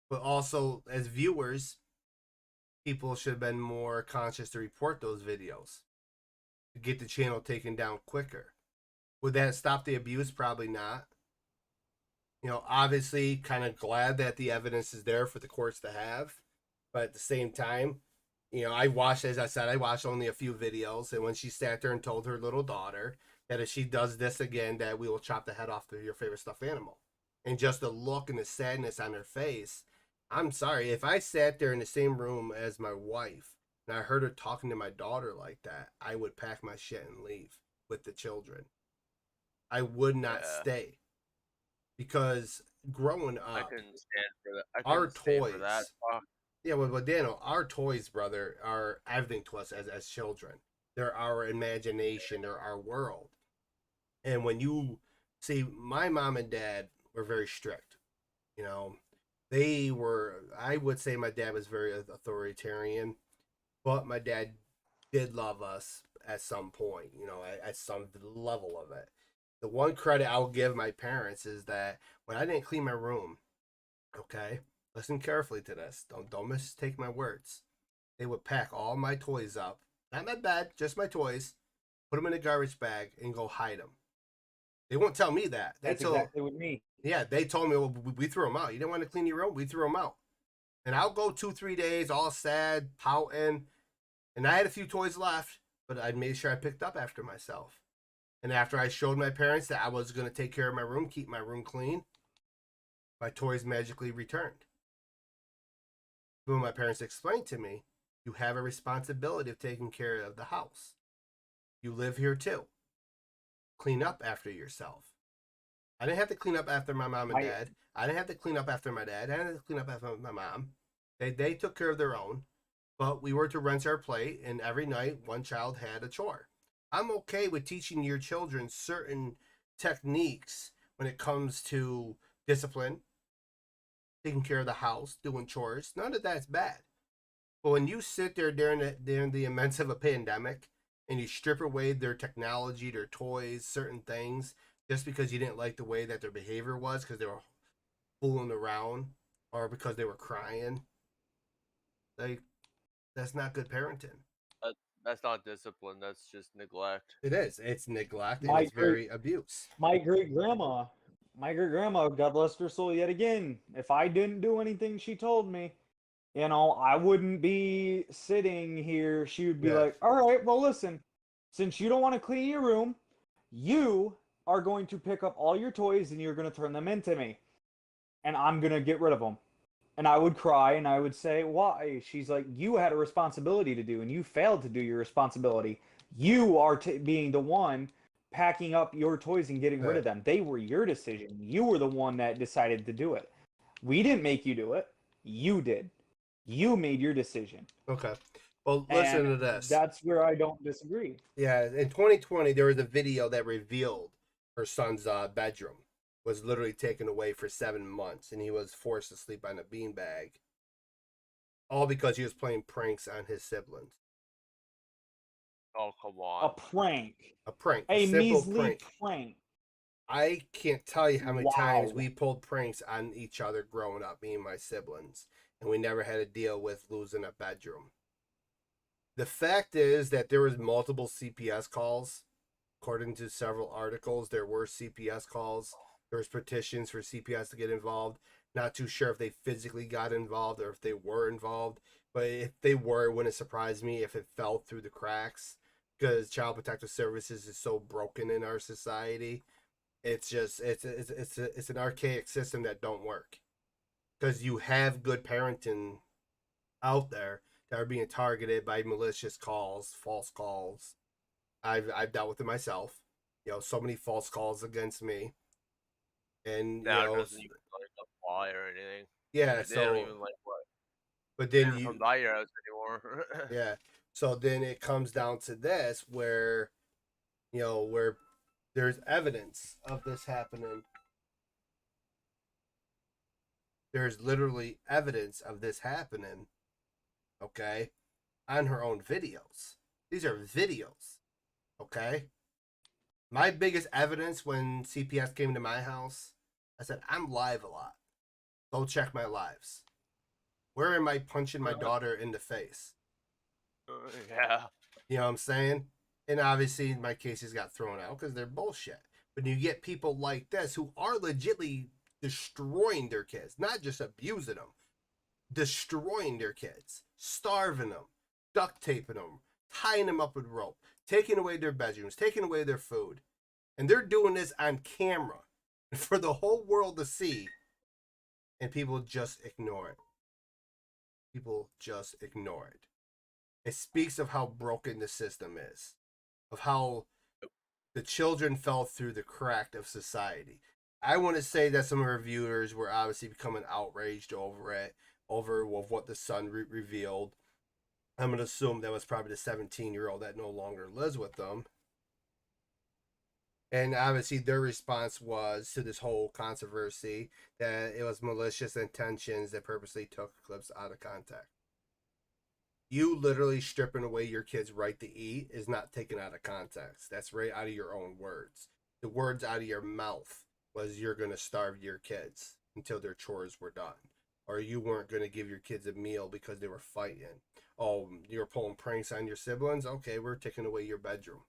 But also, as viewers, people should have been more conscious to report those videos to get the channel taken down quicker. Would that stop the abuse? Probably not. Obviously, kind of glad that the evidence is there for the courts to have. But at the same time, I watched only a few videos. And when she sat there and told her little daughter that if she does this again, that we will chop the head off of your favorite stuffed animal. And just the look and the sadness on her face. I'm sorry, if I sat there in the same room as my wife and I heard her talking to my daughter like that, I would pack my shit and leave with the children. I would not stay. Because growing up, I couldn't stand for that. our toys. For that. Fuck. Yeah, well, Daniel, our toys, brother, are everything to us as children. They're our imagination, they're our world. And when you see, my mom and dad were very strict. They were, I would say my dad was very authoritarian, but my dad did love us at some point, at some level of it. The one credit I'll give my parents is that when I didn't clean my room, okay, listen carefully to this. Don't mistake my words. They would pack all my toys up, not my bed, just my toys, put them in a garbage bag, and go hide them. They won't tell me that. That's exactly with me. Yeah, they told me, well, we threw them out. You didn't want to clean your room? We threw them out. And I'll go 2-3 days all sad, pouting. And I had a few toys left, but I made sure I picked up after myself. And after I showed my parents that I was going to take care of my room, keep my room clean, my toys magically returned. But when my parents explained to me, you have a responsibility of taking care of the house. You live here too. Clean up after yourself. I didn't have to clean up after my mom and dad. I didn't have to clean up after my dad. I didn't have to clean up after my mom. They took care of their own. But we were to rinse our plate, and every night one child had a chore. I'm okay with teaching your children certain techniques when it comes to discipline, taking care of the house, doing chores. None of that's bad. But when you sit there during the immense of a pandemic and you strip away their technology, their toys, certain things, just because you didn't like the way that their behavior was, because they were fooling around or because they were crying, that's not good parenting. That's not discipline. That's just neglect. It is. It's neglect and it's very abuse. My great grandma, God bless her soul yet again. If I didn't do anything she told me, I wouldn't be sitting here. She would be like, all right, well, listen, since you don't want to clean your room, you are going to pick up all your toys and you're going to turn them into me. And I'm going to get rid of them. And I would cry and I would say, why? She's like, you had a responsibility to do and you failed to do your responsibility. You are being the one packing up your toys and getting rid of them. They were your decision. You were the one that decided to do it. We didn't make you do it. You did. You made your decision. Okay. Well, listen to this. That's where I don't disagree. Yeah, in 2020, there was a video that revealed her son's bedroom. was literally taken away for 7 months, and he was forced to sleep on a beanbag, all because he was playing pranks on his siblings. Oh, come A on. prank. A prank, A simple measly prank. prank. I can't tell you how many times Wow. we pulled pranks on each other growing up, me and my siblings, and we never had to deal with losing a bedroom. The fact is that there was multiple CPS calls. According to several articles, there were CPS calls. There was petitions for CPS to get involved. Not too sure if they physically got involved or if they were involved. But if they were, it wouldn't surprise me if it fell through the cracks, because Child Protective Services is so broken in our society. It's just it's an archaic system that don't work, because you have good parenting out there that are being targeted by malicious calls, false calls. I've dealt with it myself. So many false calls against me, and That doesn't even like apply or anything. yeah. They don't So, even like what. but They then don't come you, by your house anymore. yeah. So then it comes down to this, where where there's evidence of this happening. There's literally evidence of this happening. Okay, on her own videos. These are videos. Okay. My biggest evidence when CPS came to my house, I said, I'm live a lot. Go check my lives. Where am I punching my daughter in the face? Yeah. You know what I'm saying? And obviously my cases got thrown out because they're bullshit. But you get people like this who are legitly destroying their kids, not just abusing them, destroying their kids, starving them, duct taping them, tying them up with rope, taking away their bedrooms, taking away their food. And they're doing this on camera for the whole world to see. And people just ignore it. People just ignore it. It speaks of how broken the system is, of how the children fell through the crack of society. I want to say that some of our viewers were obviously becoming outraged over it, over what the son revealed. I'm going to assume that was probably the 17-year-old that no longer lives with them. And obviously their response was to this whole controversy that it was malicious intentions that purposely took clips out of context. You literally stripping away your kid's right to eat is not taken out of context. That's right out of your own words. The words out of your mouth was you're going to starve your kids until their chores were done. Or you weren't going to give your kids a meal because they were fighting. Oh, you're pulling pranks on your siblings? Okay, we're taking away your bedroom.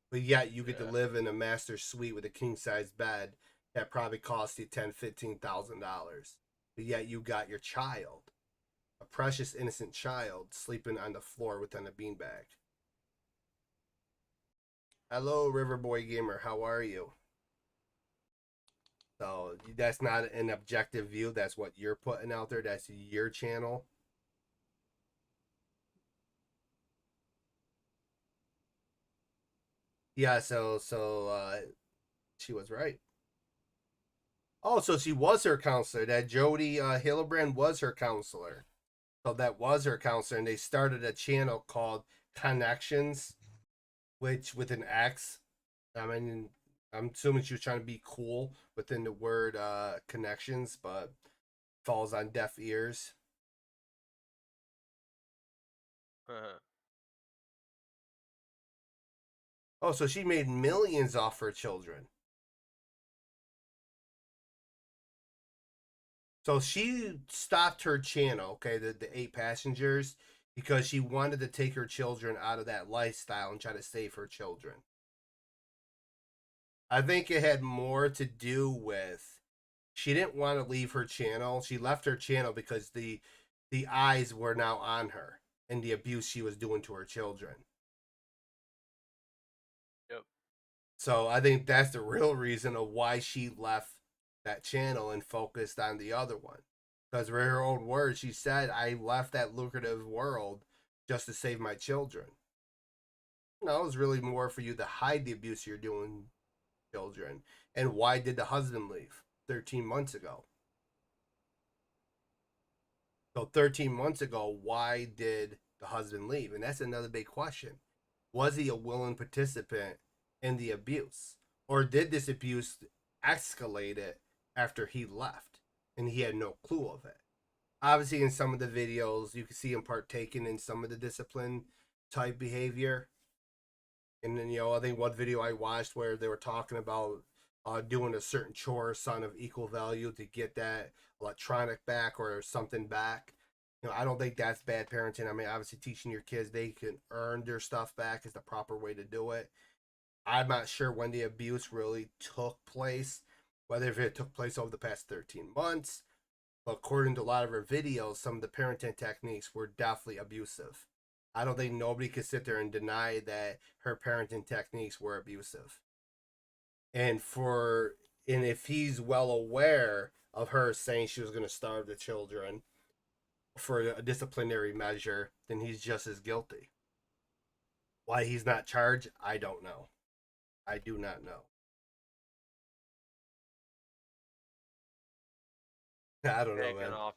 But yet you get to live in a master suite with a king-size bed that probably cost you $10,000-$15,000. But yet you got your child, a precious innocent child, sleeping on the floor within a beanbag. Hello, Riverboy Gamer. How are you? So that's not an objective view. That's what you're putting out there. That's your channel. Yeah, so she was right. Oh, so she was her counselor. That Jody Hillebrand was her counselor. So that was her counselor, and they started a channel called Connections, which with an X. I mean, I'm assuming she was trying to be cool within the word connections, but falls on deaf ears. Oh, so she made millions off her children. So she stopped her channel, okay, the 8 passengers, because she wanted to take her children out of that lifestyle and try to save her children. I think it had more to do with she didn't want to leave her channel. She left her channel because the eyes were now on her and the abuse she was doing to her children. Yep. So I think that's the real reason of why she left that channel and focused on the other one. Because for her own words, she said, I left that lucrative world just to save my children. No, it was really more for you to hide the abuse you're doing children. And why did the husband leave 13 months ago? So 13 months ago, why did the husband leave? And that's another big question. Was he a willing participant in the abuse? Or did this abuse escalate it after he left and he had no clue of it? Obviously, in some of the videos, you can see him partaking in some of the discipline type behavior. And then, I think one video I watched where they were talking about doing a certain chore, son of equal value, to get that electronic back or something back. I don't think that's bad parenting. I mean, obviously, teaching your kids they can earn their stuff back is the proper way to do it. I'm not sure when the abuse really took place, whether if it took place over the past 13 months. But according to a lot of her videos, some of the parenting techniques were definitely abusive. I don't think nobody could sit there and deny that her parenting techniques were abusive. And if he's well aware of her saying she was going to starve the children for a disciplinary measure, then he's just as guilty. Why he's not charged, I don't know. I do not know. I don't know, Taken man. off.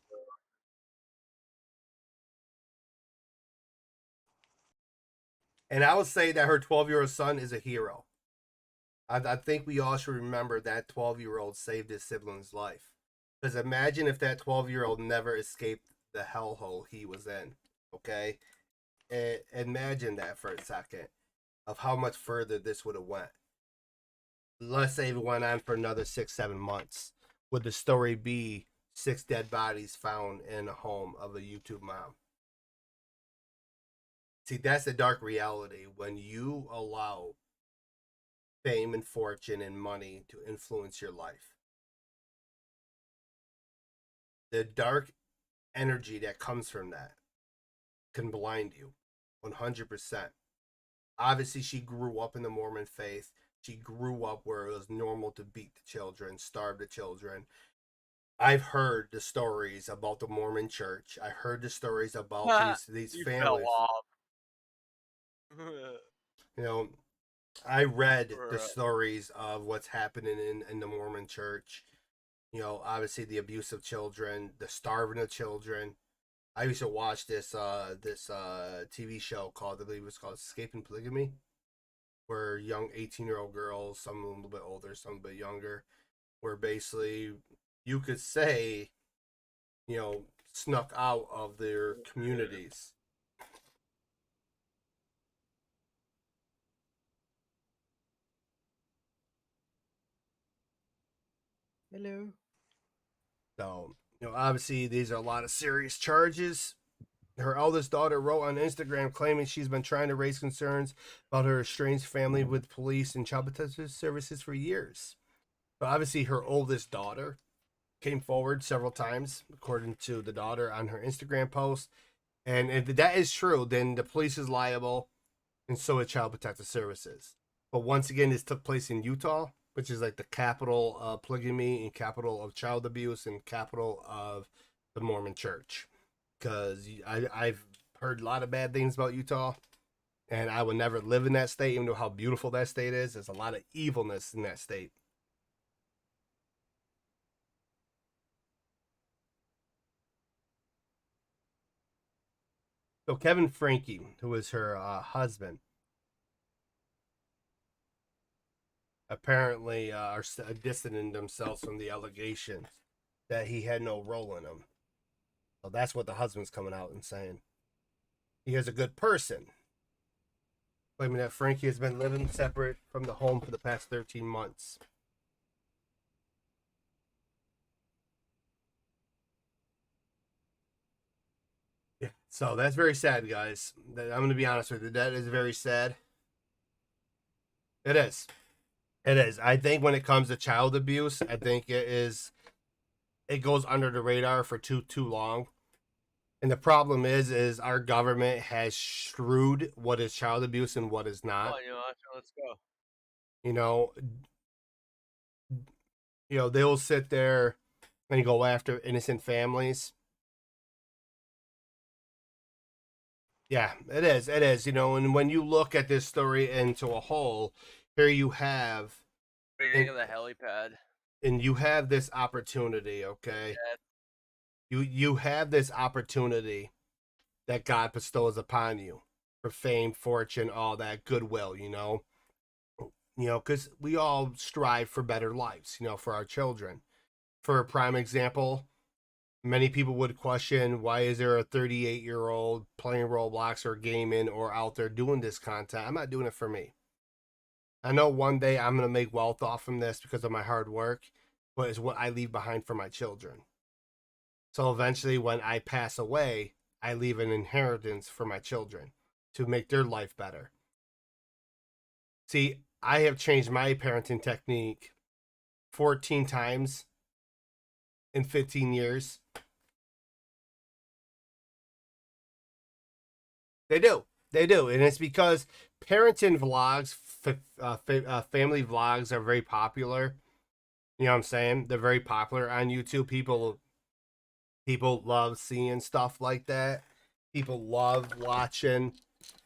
And I would say that her 12-year-old son is a hero. I think we all should remember that 12-year-old saved his sibling's life. Because imagine if that 12-year-old never escaped the hellhole he was in. Okay? And imagine that for a second of how much further this would have went. Let's say it went on for another 6-7 months. Would the story be 6 dead bodies found in a home of a YouTube mom? See, that's the dark reality when you allow fame and fortune and money to influence your life. The dark energy that comes from that can blind you 100%. Obviously, she grew up in the Mormon faith. She grew up where it was normal to beat the children, starve the children. I've heard the stories about the Mormon church. I heard the stories about these You families. fell off. I read the stories of what's happening in the Mormon church. Obviously the abuse of children, the starving of children. I used to watch this TV show called, I believe it was called Escaping Polygamy, where young 18-year-old girls, some a little bit older, some a bit younger, where basically you could say, snuck out of their communities. Hello. So, obviously these are a lot of serious charges. Her eldest daughter wrote on Instagram claiming she's been trying to raise concerns about her estranged family with police and child protective services for years. But obviously her oldest daughter came forward several times, according to the daughter on her Instagram post. And if that is true, then the police is liable, and so is child protective services. But once again, this took place in Utah, which is like the capital of polygamy and capital of child abuse and capital of the Mormon church. Because I've heard a lot of bad things about Utah, and I would never live in that state, even though how beautiful that state is. There's a lot of evilness in that state. So Kevin Franke, who was her husband, apparently are distancing themselves from the allegations that he had no role in them. So that's what the husband's coming out and saying. He is a good person, claiming that Franke has been living separate from the home for the past 13 months. Yeah, so that's very sad, guys. I'm going to be honest with you. That is very sad. It is. It is. I think when it comes to child abuse, I think it goes under the radar for too long. And the problem is our government has shrewd what is child abuse and what is not. Oh, let's go. They'll sit there and go after innocent families. Yeah, it is. It is. And when you look at this story into a whole, here you have. What do you think of the helipad? And you have this opportunity, okay? Yeah. You have this opportunity that God bestows upon you for fame, fortune, all that goodwill, You know, because we all strive for better lives, you know, for our children. For a prime example, many people would question, why is there a 38-year-old playing Roblox or gaming or out there doing this content? I'm not doing it for me. I know one day I'm going to make wealth off from this because of my hard work, but it's what I leave behind for my children. So eventually, when I pass away, I leave an inheritance for my children to make their life better. See, I have changed my parenting technique 14 times in 15 years. They do. They do. And it's because parenting vlogs, family vlogs are very popular. You know what I'm saying? They're very popular on YouTube. People love seeing stuff like that. People love watching,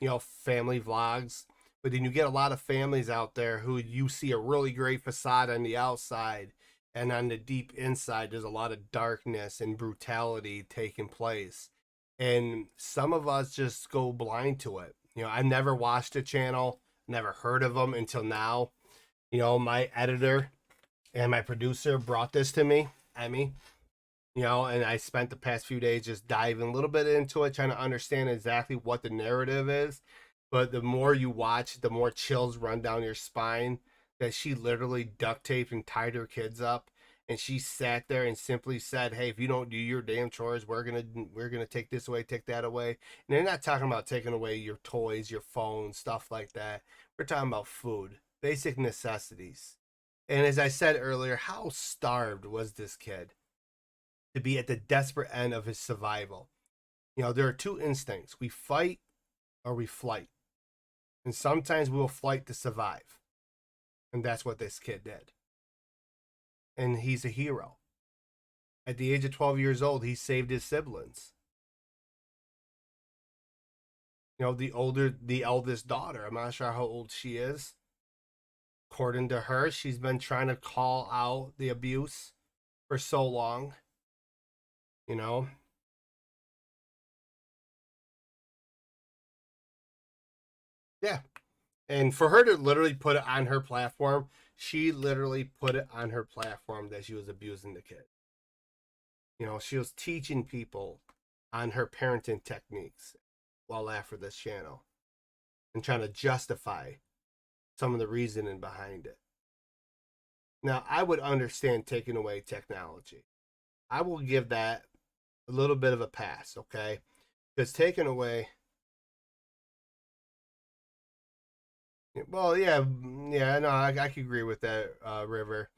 you know, family vlogs. But then you get a lot of families out there who you see a really great facade on the outside, and on the deep inside, there's a lot of darkness and brutality taking place. And some of us just go blind to it. You know, I never watched a channel, never heard of them until now. You know, my editor and my producer brought this to me, Emmy, you know, and I spent the past few days just diving a little bit into it, trying to understand exactly what the narrative is. But the more you watch, the more chills run down your spine. That she literally duct taped and tied her kids up, and she sat there and simply said, "Hey, if you don't do your damn chores, we're gonna take this away, take that away." And they're not talking about taking away your toys, your phone, stuff like that. We're talking about food, basic necessities. And as I said earlier, how starved was this kid to be at the desperate end of his survival? You know, there are two instincts: we fight or we flight. And sometimes we'll flight to survive. And that's what this kid did. And he's a hero. At the age of 12 years old, he saved his siblings. You know, the eldest daughter, I'm not sure how old she is. According to her, she's been trying to call out the abuse for so long. You know? Yeah. And for her to literally put it on her platform, she literally put it on her platform that she was abusing the kid. You know, she was teaching people on her parenting techniques while after this channel and trying to justify some of the reasoning behind it. Now, I would understand taking away technology. I will give that a little bit of a pass, okay? Because taking away, well, yeah, no, I could agree with that, River.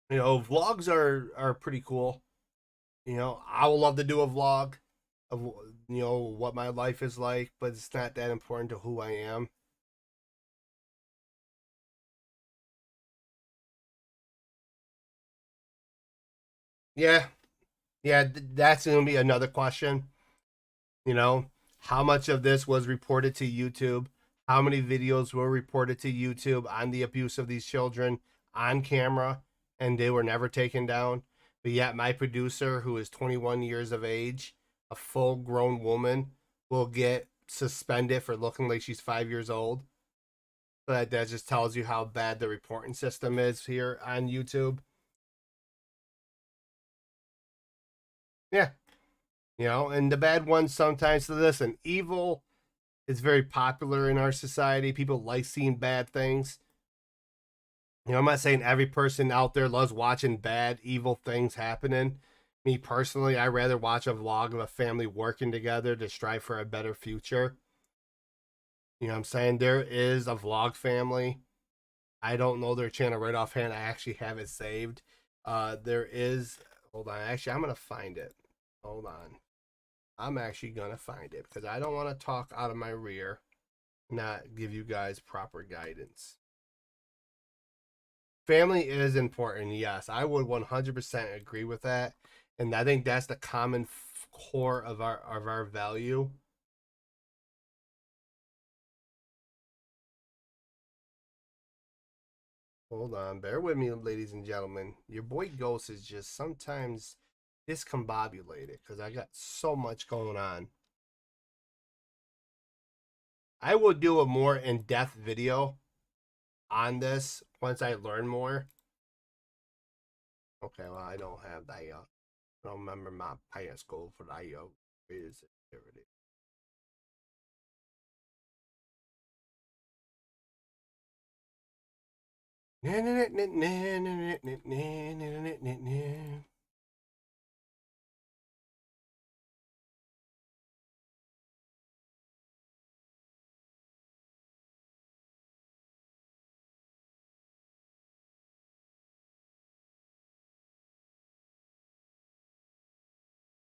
You know, vlogs are pretty cool. You know, I would love to do a vlog of, you know, what my life is like, but it's not that important to who I am. Yeah, yeah, that's gonna be another question. You know, how much of this was reported to YouTube? How many videos were reported to YouTube on the abuse of these children on camera, and they were never taken down? But yet, my producer, who is 21 years of age, a full-grown woman, will get suspended for looking like she's 5 years old. But that just tells you how bad the reporting system is here on YouTube. Yeah, you know, and the bad ones sometimes. So listen, evil is very popular in our society. People like seeing bad things. You know, I'm not saying every person out there loves watching bad, evil things happening. Me personally, I rather watch a vlog of a family working together to strive for a better future. You know what I'm saying? There is a vlog family. I don't know their channel right offhand. I actually have it saved. There is, hold on. Actually, I'm going to find it. Hold on. I'm actually going to find it because I don't want to talk out of my rear, not give you guys proper guidance. Family is important, yes. I would 100% agree with that. And I think that's the common core of our value. Hold on, bear with me, ladies and gentlemen. Your boy Ghost is just sometimes discombobulated because I got so much going on. I will do a more in-depth video on this once I learn more. Okay, well, I don't have that. I don't remember my pants code for that. Where is it? There it is.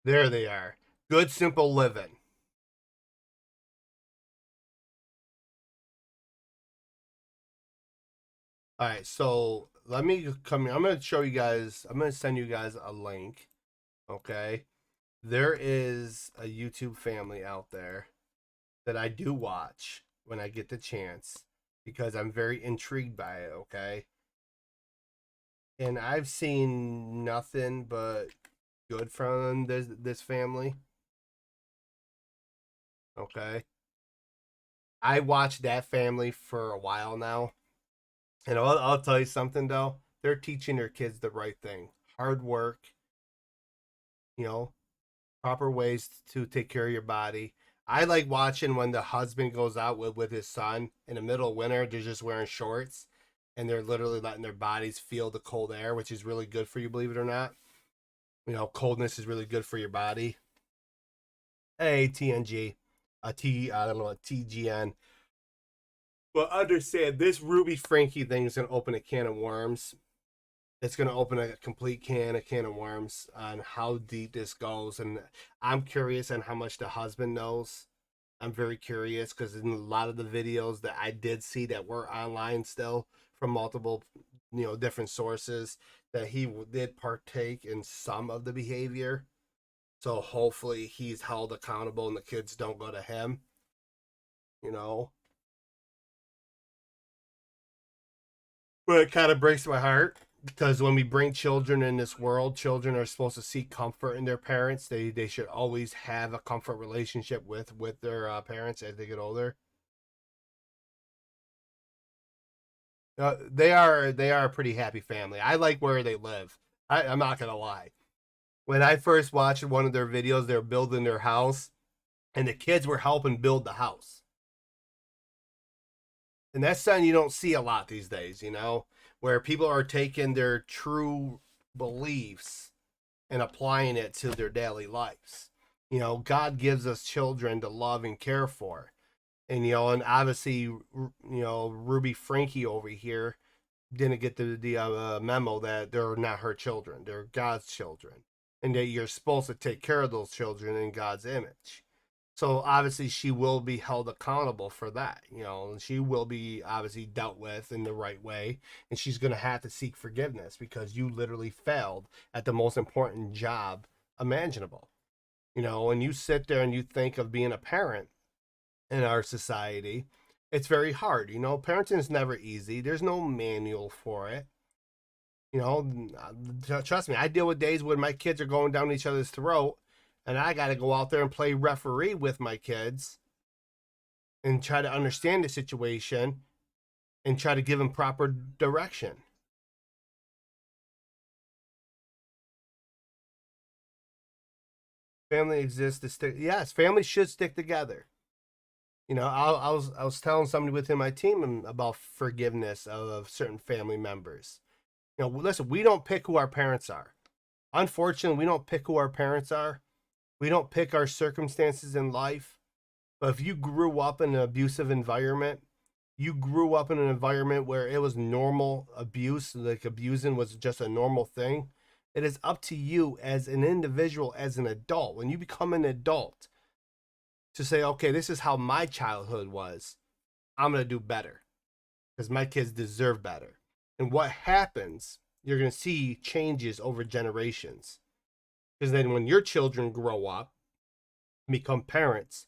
There they are. Good, simple living. All right, so let me come here. I'm going to show you guys, I'm going to send you guys a link. Okay. There is a YouTube family out there that I do watch when I get the chance because I'm very intrigued by it. Okay. And I've seen nothing but good from this family. Okay. I watched that family for a while now. And I'll tell you something though. They're teaching their kids the right thing. Hard work, you know, proper ways to take care of your body. I like watching when the husband goes out with his son in the middle of winter. They're just wearing shorts and they're literally letting their bodies feel the cold air, which is really good for you, believe it or not. You know, coldness is really good for your body. Hey, TNG, I don't know, TGN. But understand, this Ruby Frankie thing is going to open a can of worms. It's going to open a complete can of worms on how deep this goes. And I'm curious on how much the husband knows. I'm very curious because in a lot of the videos that I did see that were online still from multiple, different sources, that he did partake in some of the behavior. So hopefully he's held accountable and the kids don't go to him, But it kind of breaks my heart because when we bring children in this world, children are supposed to seek comfort in their parents. They should always have a comfort relationship with their parents as they get older. They are a pretty happy family. I like where they live. I'm not gonna lie. When I first watched one of their videos, they were building their house, and the kids were helping build the house. And that's something you don't see a lot these days, where people are taking their true beliefs and applying it to their daily lives. God gives us children to love and care for. And obviously, Ruby Frankie over here didn't get the memo that they're not her children. They're God's children. And that you're supposed to take care of those children in God's image. So obviously she will be held accountable for that, and she will be obviously dealt with in the right way. And she's going to have to seek forgiveness because you literally failed at the most important job imaginable. When you sit there and you think of being a parent in our society, it's very hard. Parenting is never easy. There's no manual for it. Trust me, I deal with days when my kids are going down each other's throat and I got to go out there and play referee with my kids and try to understand the situation and try to give them proper direction. Family exists to stick. Yes, families should stick together. I was telling somebody within my team about forgiveness of certain family members. Listen, we don't pick who our parents are. Unfortunately, we don't pick who our parents are. We don't pick our circumstances in life. But if you grew up in an abusive environment, you grew up in an environment where it was normal abuse, like abusing was just a normal thing, it is up to you as an individual, as an adult, when you become an adult, to say, okay, this is how my childhood was. I'm going to do better because my kids deserve better. And what happens, you're going to see changes over generations. Because then when your children grow up and become parents,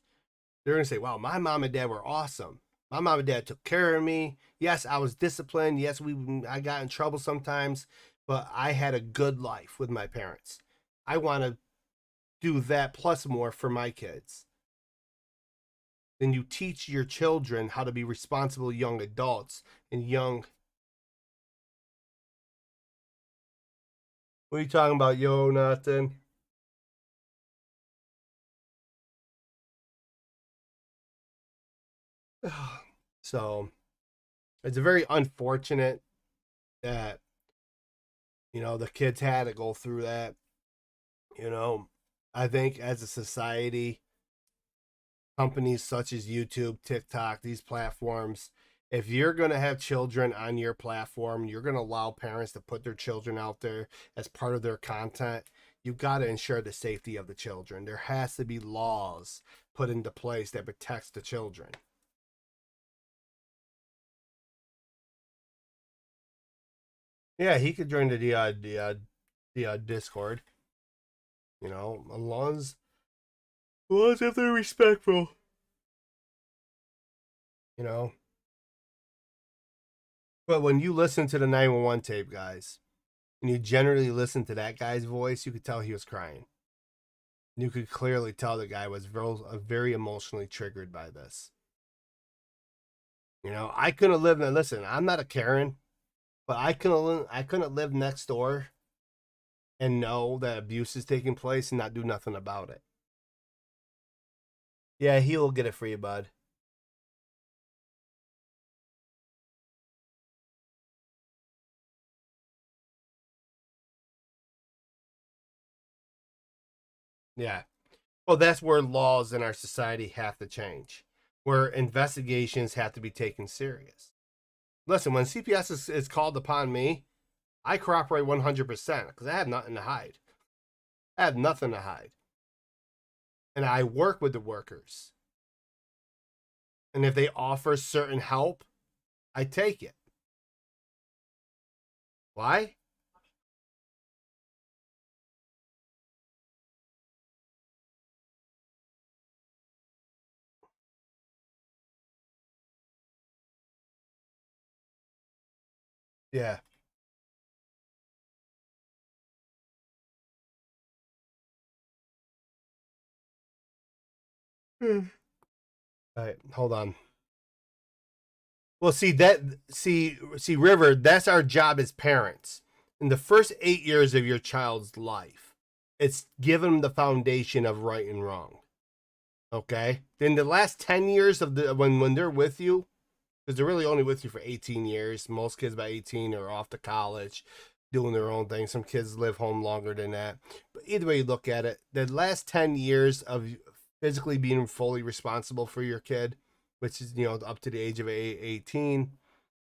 they're going to say, wow, my mom and dad were awesome. My mom and dad took care of me. Yes, I was disciplined. Yes, I got in trouble sometimes, but I had a good life with my parents. I want to do that plus more for my kids. then you teach your children how to be responsible young adults and young. What are you talking about, yo, nothing? So it's very unfortunate that, the kids had to go through that. I think as a society, companies such as YouTube, TikTok, these platforms, if you're going to have children on your platform, you're going to allow parents to put their children out there as part of their content. You've got to ensure the safety of the children. There has to be laws put into place that protects the children. Yeah, he could join the Discord. As long as if they're respectful. But when you listen to the 911 tape, guys, and you generally listen to that guy's voice, you could tell he was crying. You could clearly tell the guy was very emotionally triggered by this. I couldn't live. Listen, I'm not a Karen, but I couldn't live next door and know that abuse is taking place and not do nothing about it. Yeah, he'll get it for you, bud. Yeah. Well, that's where laws in our society have to change, where investigations have to be taken serious. Listen, when CPS is called upon me, I cooperate 100% because I have nothing to hide. I have nothing to hide. And I work with the workers. And if they offer certain help, I take it. Why? Yeah. All right, hold on. Well, see, River, that's our job as parents. In the first 8 years of your child's life, it's give them the foundation of right and wrong. Okay? Then the last 10 years of when they're with you, because they're really only with you for 18 years. Most kids by 18 are off to college, doing their own thing. Some kids live home longer than that. But either way you look at it, the last 10 years of physically being fully responsible for your kid, which is, up to the age of 18,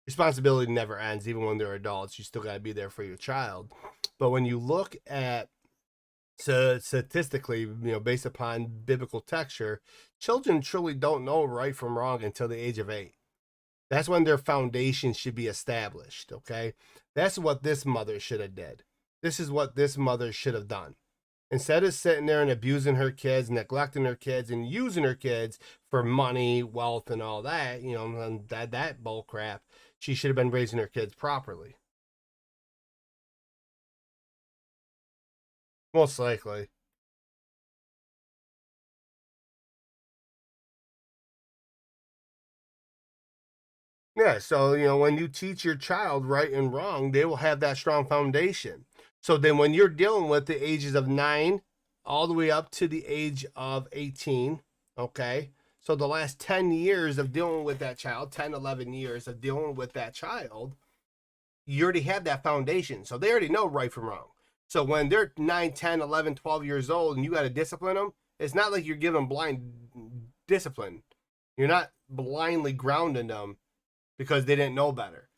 responsibility never ends. Even when they're adults, you still got to be there for your child. But when you look at statistically, based upon biblical texture, children truly don't know right from wrong until the age of 8. That's when their foundation should be established, okay? That's what this mother should have did. This is what this mother should have done. Instead of sitting there and abusing her kids, neglecting her kids, and using her kids for money, wealth, and all that, and that bull crap, she should have been raising her kids properly. Most likely. Yeah, so when you teach your child right and wrong, they will have that strong foundation. So then when you're dealing with the ages of 9 all the way up to the age of 18, okay? So the last 10 years of dealing with that child, 10, 11 years of dealing with that child, you already have that foundation. So they already know right from wrong. So when they're 9, 10, 11, 12 years old and you got to discipline them, it's not like you're giving them blind discipline. You're not blindly grounding them because they didn't know better.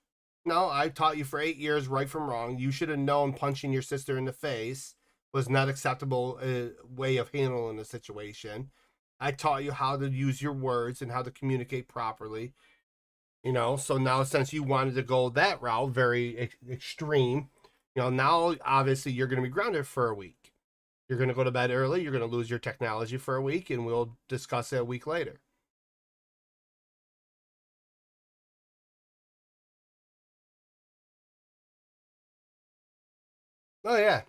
No, I taught you for 8 years right from wrong. You should have known punching your sister in the face was not acceptable way of handling the situation. I taught you how to use your words and how to communicate properly. So now since you wanted to go that route, very extreme, now obviously you're going to be grounded for a week. You're going to go to bed early. You're going to lose your technology for a week, and we'll discuss it a week later. Oh yeah,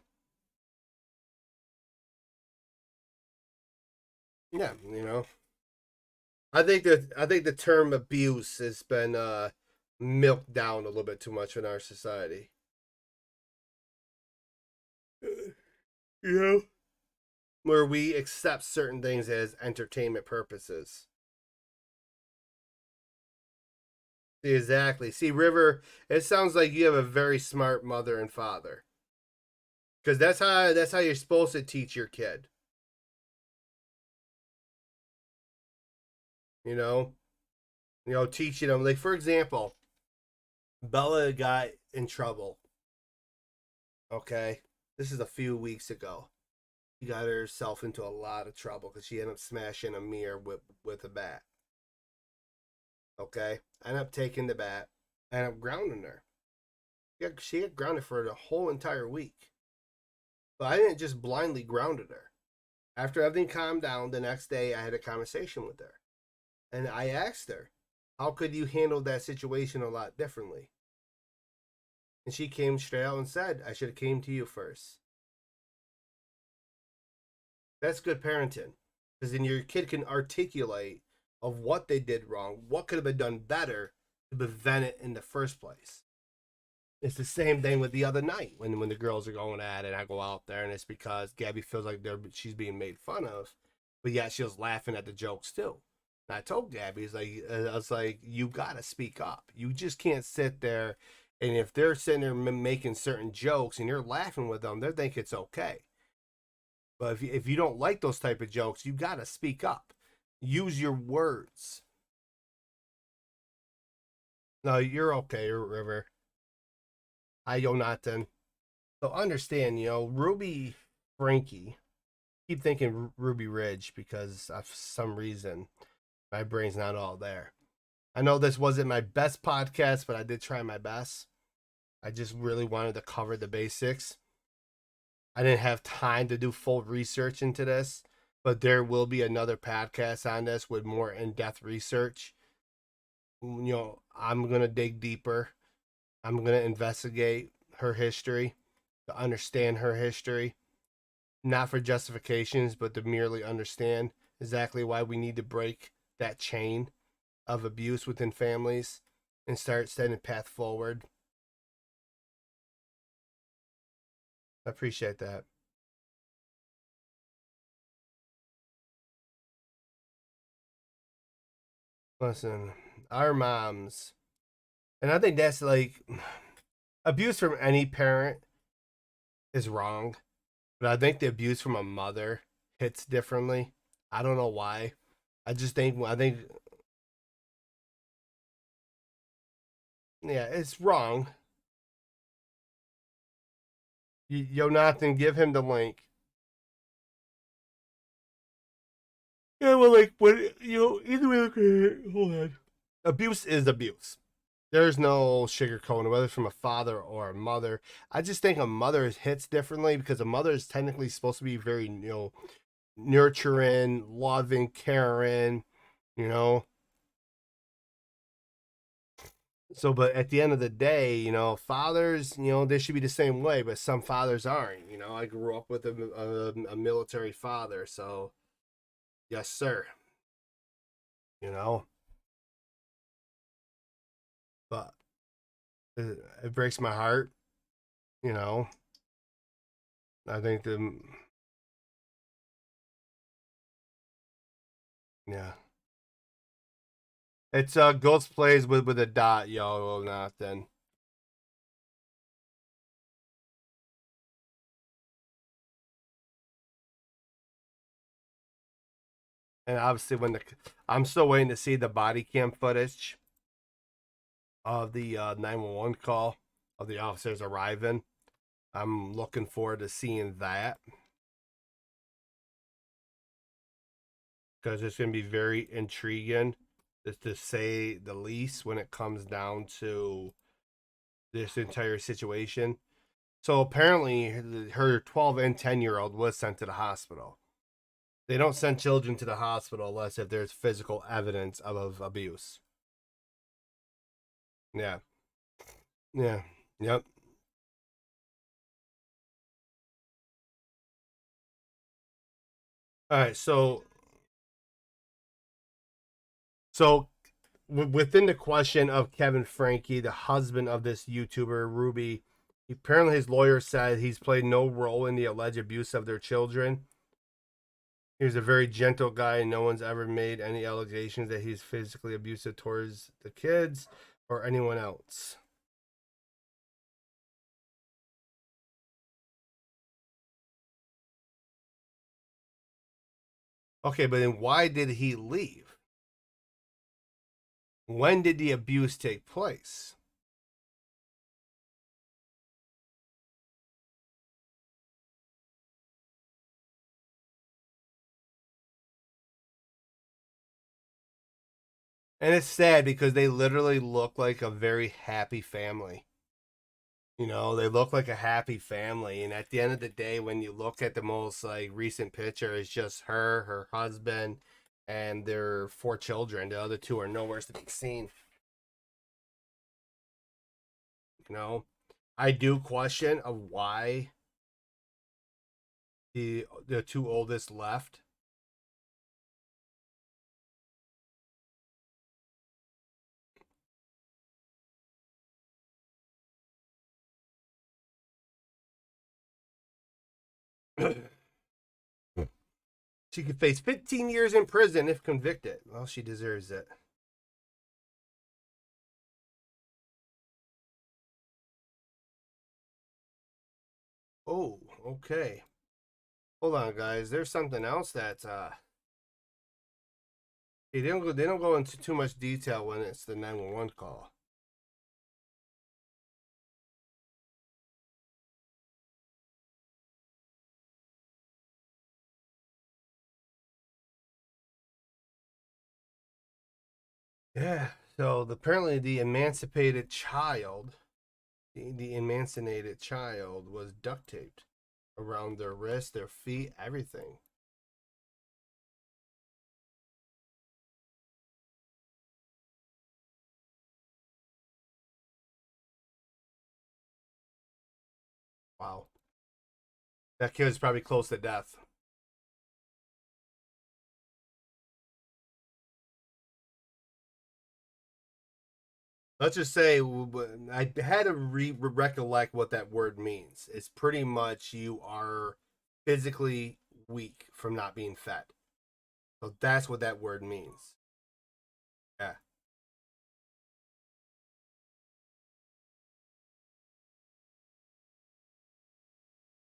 yeah. I think the term abuse has been milked down a little bit too much in our society. You know, where we accept certain things as entertainment purposes. Exactly. See, River, it sounds like you have a very smart mother and father. Because that's how you're supposed to teach your kid. You know? Teaching them. Like, for example, Bella got in trouble. Okay? This is a few weeks ago. She got herself into a lot of trouble because she ended up smashing a mirror with a bat. Okay? I ended up taking the bat. I ended up grounding her. She got grounded for the whole entire week. But I didn't just blindly grounded her. After everything calmed down, the next day I had a conversation with her. And I asked her, how could you handle that situation a lot differently? And she came straight out and said, I should have came to you first. That's good parenting. Because then your kid can articulate of what they did wrong, what could have been done better to prevent it in the first place. It's the same thing with the other night when the girls are going at it. I go out there and it's because Gabby feels like she's being made fun of, but yet she was laughing at the jokes too. And I told Gabby, I was like, you gotta speak up. You just can't sit there, and if they're sitting there making certain jokes and you're laughing with them, they think it's okay. But if you don't like those type of jokes, you gotta speak up. Use your words. No, you're okay, River. Hi, Jonathan. So understand, Ruby Franke. Keep thinking Ruby Ridge because of some reason my brain's not all there. I know this wasn't my best podcast, but I did try my best. I just really wanted to cover the basics. I didn't have time to do full research into this, but there will be another podcast on this with more in-depth research. I'm going to dig deeper. I'm going to investigate her history, to understand her history, not for justifications, but to merely understand exactly why we need to break that chain of abuse within families and start setting a path forward. I appreciate that. Listen, our moms, and I think that's like abuse from any parent is wrong, but I think the abuse from a mother hits differently. I don't know why. I think yeah, it's wrong. Jonathan, give him the link. Yeah, well, like when either way, look at it. Hold on. Abuse is abuse. There's no sugarcoating, whether it's from a father or a mother. I just think a mother hits differently because a mother is technically supposed to be very, nurturing, loving, caring, you know. So, but at the end of the day, fathers, they should be the same way, but some fathers aren't. I grew up with a military father, so yes, sir. You know, but it breaks my heart. You know, I think yeah, it's GhostPlayz with a dot, yo, not then. And obviously, I'm still waiting to see the body cam footage of the 911 call of the officers arriving. I'm looking forward to seeing that because it's going to be very intriguing, to say the least, when it comes down to this entire situation. So apparently, her 12 and 10-year-old was sent to the hospital. They don't send children to the hospital unless if there's physical evidence of abuse. Yeah. Yeah. Yep. All right. So So within the question of Kevin Franke, the husband of this YouTuber Ruby, apparently his lawyer said he's played no role in the alleged abuse of their children. He's a very gentle guy, and no one's ever made any allegations that he's physically abusive towards the kids or anyone else. Okay, but then why did he leave? When did the abuse take place? And it's sad because they literally look like a very happy family. You know, they look like a happy family. And at the end of the day, when you look at the most like recent picture, it's just her husband, and their 4 children. The other 2 are nowhere to be seen. You know, I do question of why the 2 oldest left. She could face 15 years in prison if convicted. Well, she deserves it. Oh, okay. Hold on, guys. There's something else that they don't go into too much detail when it's the 911 call. Yeah. So apparently the emancipated child, the emancipated child was duct taped around their wrists, their feet, everything. Wow. That kid was probably close to death. Let's just say I had to recollect what that word means. It's pretty much you are physically weak from not being fed. So that's what that word means. Yeah.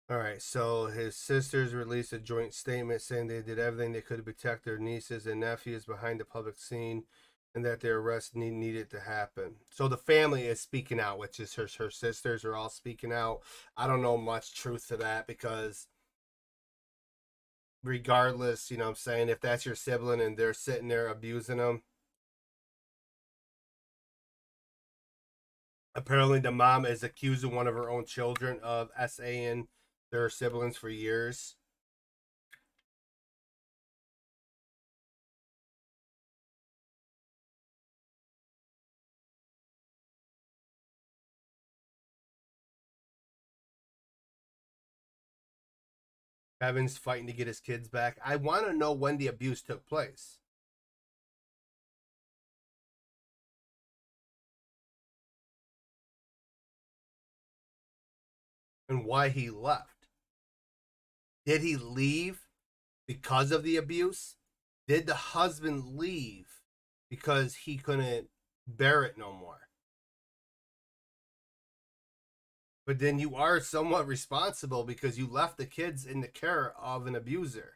All right. So his sisters released a joint statement saying they did everything they could to protect their nieces and nephews behind the public scene, and that their arrest needed to happen. So the family is speaking out, which is her sisters are all speaking out. I don't know much truth to that because regardless, you know what I'm saying, if that's your sibling and they're sitting there abusing them. Apparently the mom is accusing one of her own children of SAing their siblings for years. Kevin's fighting to get his kids back. I want to know when the abuse took place. And why he left. Did he leave because of the abuse? Did the husband leave because he couldn't bear it no more? But then you are somewhat responsible because you left the kids in the care of an abuser.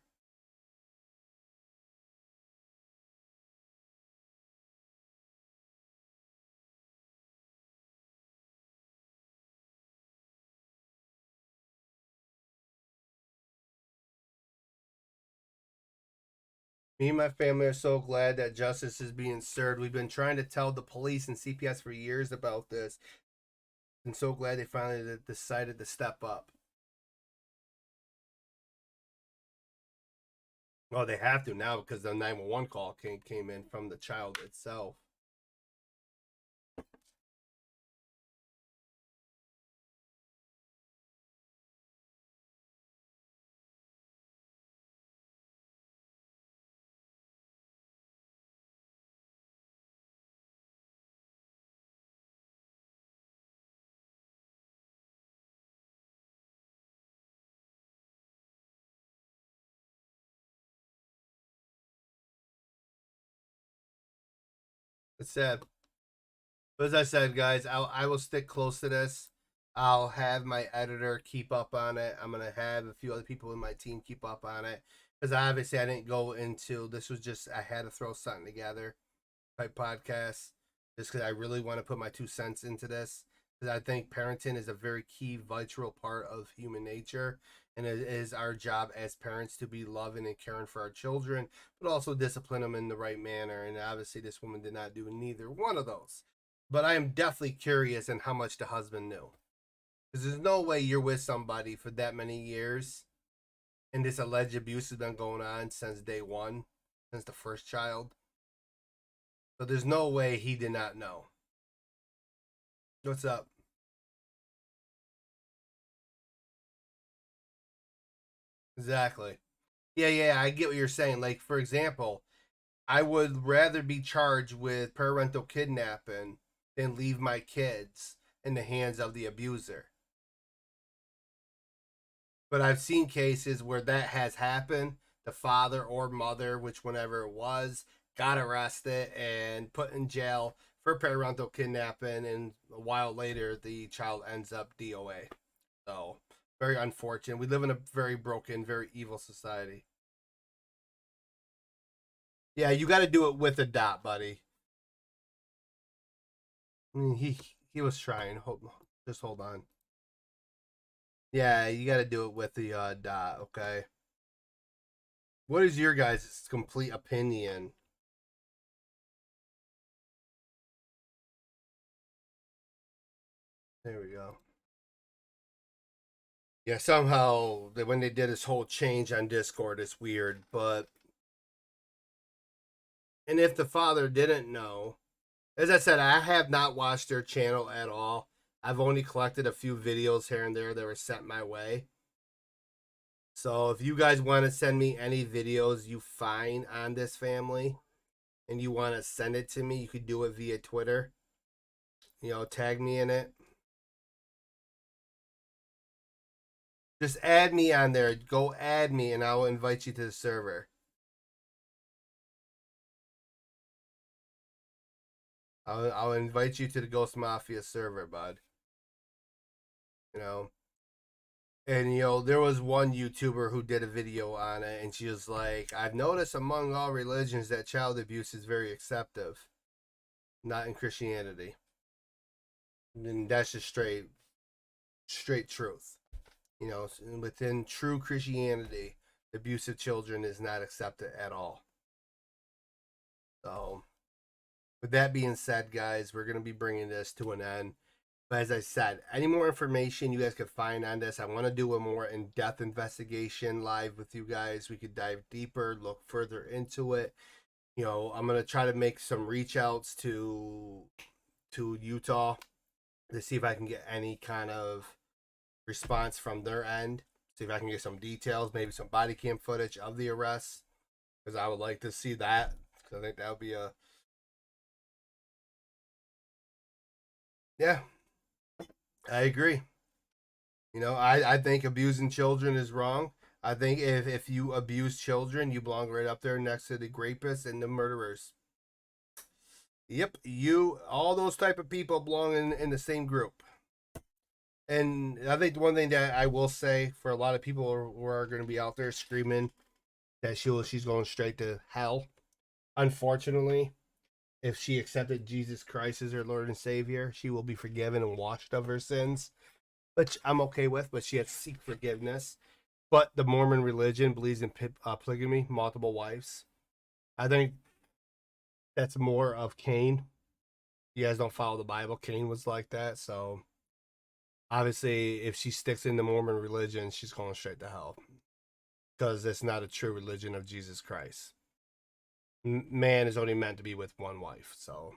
Me and my family are so glad that justice is being served. We've been trying to tell the police and CPS for years about this. I'm so glad they finally decided to step up. Oh, they have to now because the 911 call came in from the child itself. It's sad. But as I said, guys, I will stick close to this. I'll have my editor keep up on it. I'm gonna have a few other people in my team keep up on it because obviously I didn't go into this. Was just I had to throw something together type podcast just because I really want to put my 2 cents into this because I think parenting is a very key, vital part of human nature, and it is our job as parents to be loving and caring for our children, but also discipline them in the right manner. And obviously, this woman did not do neither one of those. But I am definitely curious in how much the husband knew. Because there's no way you're with somebody for that many years and this alleged abuse has been going on since day one, since the first child. So there's no way he did not know. What's up? Exactly. Yeah, I get what you're saying. Like, for example, I would rather be charged with parental kidnapping than leave my kids in the hands of the abuser. But I've seen cases where that has happened. The father or mother, which whenever it was, got arrested and put in jail for parental kidnapping, and a while later the child ends up DOA. So very unfortunate. We live in a very broken, very evil society. Yeah, you got to do it with a dot, buddy. I mean, he was trying. Just hold on. Yeah, you got to do it with the dot. Okay. What is your guys' complete opinion? There we go. Yeah, somehow when they did this whole change on Discord, it's weird. But and if the father didn't know, as I said, I have not watched their channel at all. I've only collected a few videos here and there that were sent my way. So if you guys want to send me any videos you find on this family and you want to send it to me, you could do it via Twitter. You know, tag me in it. Just add me on there. Go add me and I'll invite you to the server. I'll invite you to the Ghost Mafia server, bud. You know. And you know, there was one YouTuber who did a video on it and she was like, I've noticed among all religions that child abuse is very acceptive. Not in Christianity. And that's just straight truth. You know, within true Christianity, the abuse of children is not accepted at all. So, with that being said, guys, we're going to be bringing this to an end. But as I said, any more information you guys could find on this, I want to do a more in-depth investigation live with you guys. We could dive deeper, look further into it. You know, I'm going to try to make some reach outs to Utah to see if I can get any kind of response from their end. See if I can get some details, maybe some body cam footage of the arrest, because I would like to see that. Because I think that would be a yeah. I agree. You know, I think abusing children is wrong. I think if you abuse children, you belong right up there next to the rapists and the murderers. Yep, all those type of people belong in the same group. And I think the one thing that I will say for a lot of people who are going to be out there screaming that she's going straight to hell, unfortunately, if she accepted Jesus Christ as her Lord and Savior, she will be forgiven and washed of her sins, which I'm okay with, but she has to seek forgiveness. But the Mormon religion believes in polygamy, multiple wives. I think that's more of Cain. You guys don't follow the Bible. Cain was like that. So obviously, if she sticks in the Mormon religion, she's going straight to hell because it's not a true religion of Jesus Christ. Man is only meant to be with one wife. So,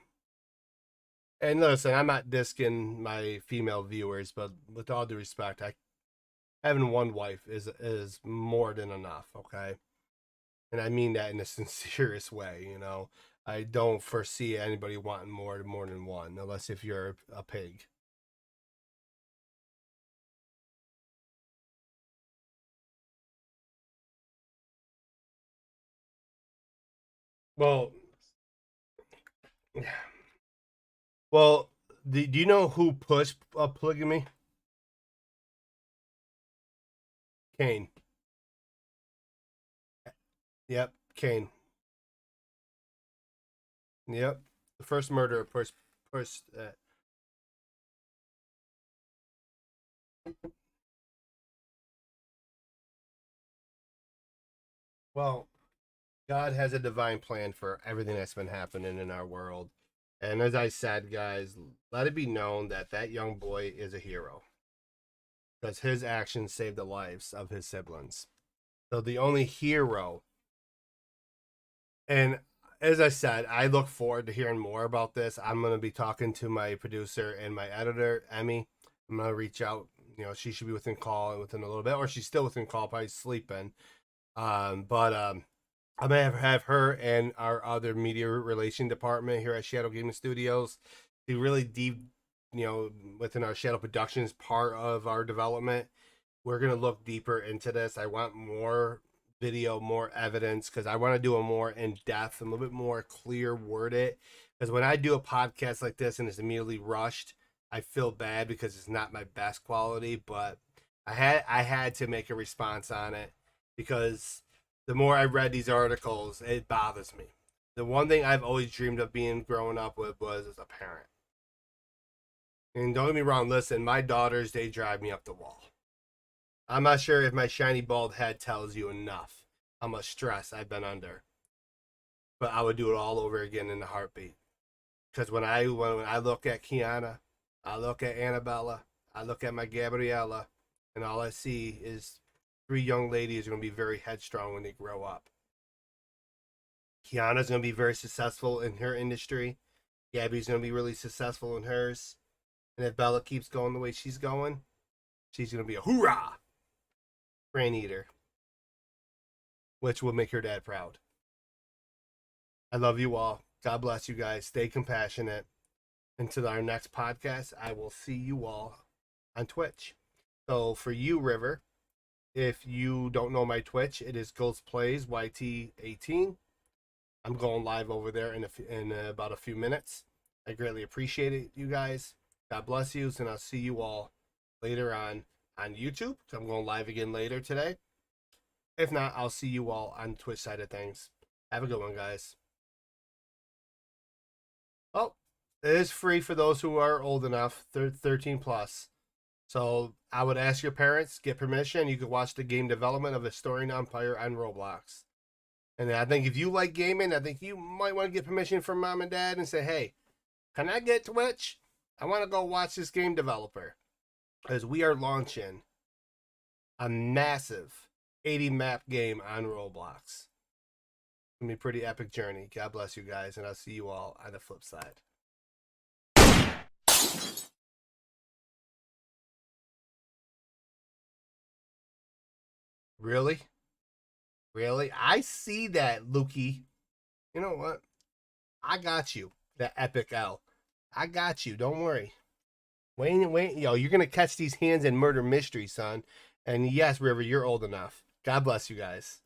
and listen, I'm not disking my female viewers, but with all due respect, having one wife is more than enough. Okay. And I mean that in a sincerest way, you know. I don't foresee anybody wanting more than one, unless if you're a pig. Well, Well, do you know who pushed polygamy? Cain. Yep, Cain. Yep, the first murderer pushed. Well, God has a divine plan for everything that's been happening in our world. And as I said, guys, let it be known that that young boy is a hero because his actions saved the lives of his siblings. So the only hero. And as I said, I look forward to hearing more about this. I'm going to be talking to my producer and my editor, Emmy. I'm going to reach out. You know, she should be within call within a little bit, or she's still within call, probably sleeping. But I may have her and our other media relation department here at Shadow Gaming Studios to really deep, you know, within our Shadow Productions part of our development. We're going to look deeper into this. I want more video, more evidence, because I want to do a more in-depth and a little bit more clear worded. Because when I do a podcast like this and it's immediately rushed, I feel bad because it's not my best quality, but I had to make a response on it because the more I read these articles, it bothers me. The one thing I've always dreamed of being growing up with was as a parent. And don't get me wrong, listen, my daughters, they drive me up the wall. I'm not sure if my shiny bald head tells you enough how much stress I've been under. But I would do it all over again in a heartbeat. Because when I look at Kiana, I look at Annabella, I look at my Gabriella, and all I see is 3 young ladies are going to be very headstrong when they grow up. Kiana's going to be very successful in her industry. Gabby's going to be really successful in hers. And if Bella keeps going the way she's going, she's going to be a hoorah brain eater, which will make her dad proud. I love you all. God bless you guys. Stay compassionate. Until our next podcast, I will see you all on Twitch. So for you, River, if you don't know my Twitch, it is GhostPlayz YT18. I'm going live over there in about a few minutes. I greatly appreciate it, you guys. God bless you, and I'll see you all later on YouTube. I'm going live again later today. If not, I'll see you all on the Twitch side of things. Have a good one, guys. Oh, it is free for those who are old enough, 13 plus. So I would ask your parents, get permission. You could watch the game development of Historian Empire on Roblox. And I think if you like gaming, I think you might want to get permission from mom and dad and say, hey, can I get Twitch? I want to go watch this game developer. Because we are launching a massive 80 map game on Roblox. It's going to be a pretty epic journey. God bless you guys, and I'll see you all on the flip side. Really? Really? I see that, Lukey. You know what? I got you. That epic L. I got you. Don't worry. Wait, yo, you're going to catch these hands in murder mystery, son. And yes, River, you're old enough. God bless you guys.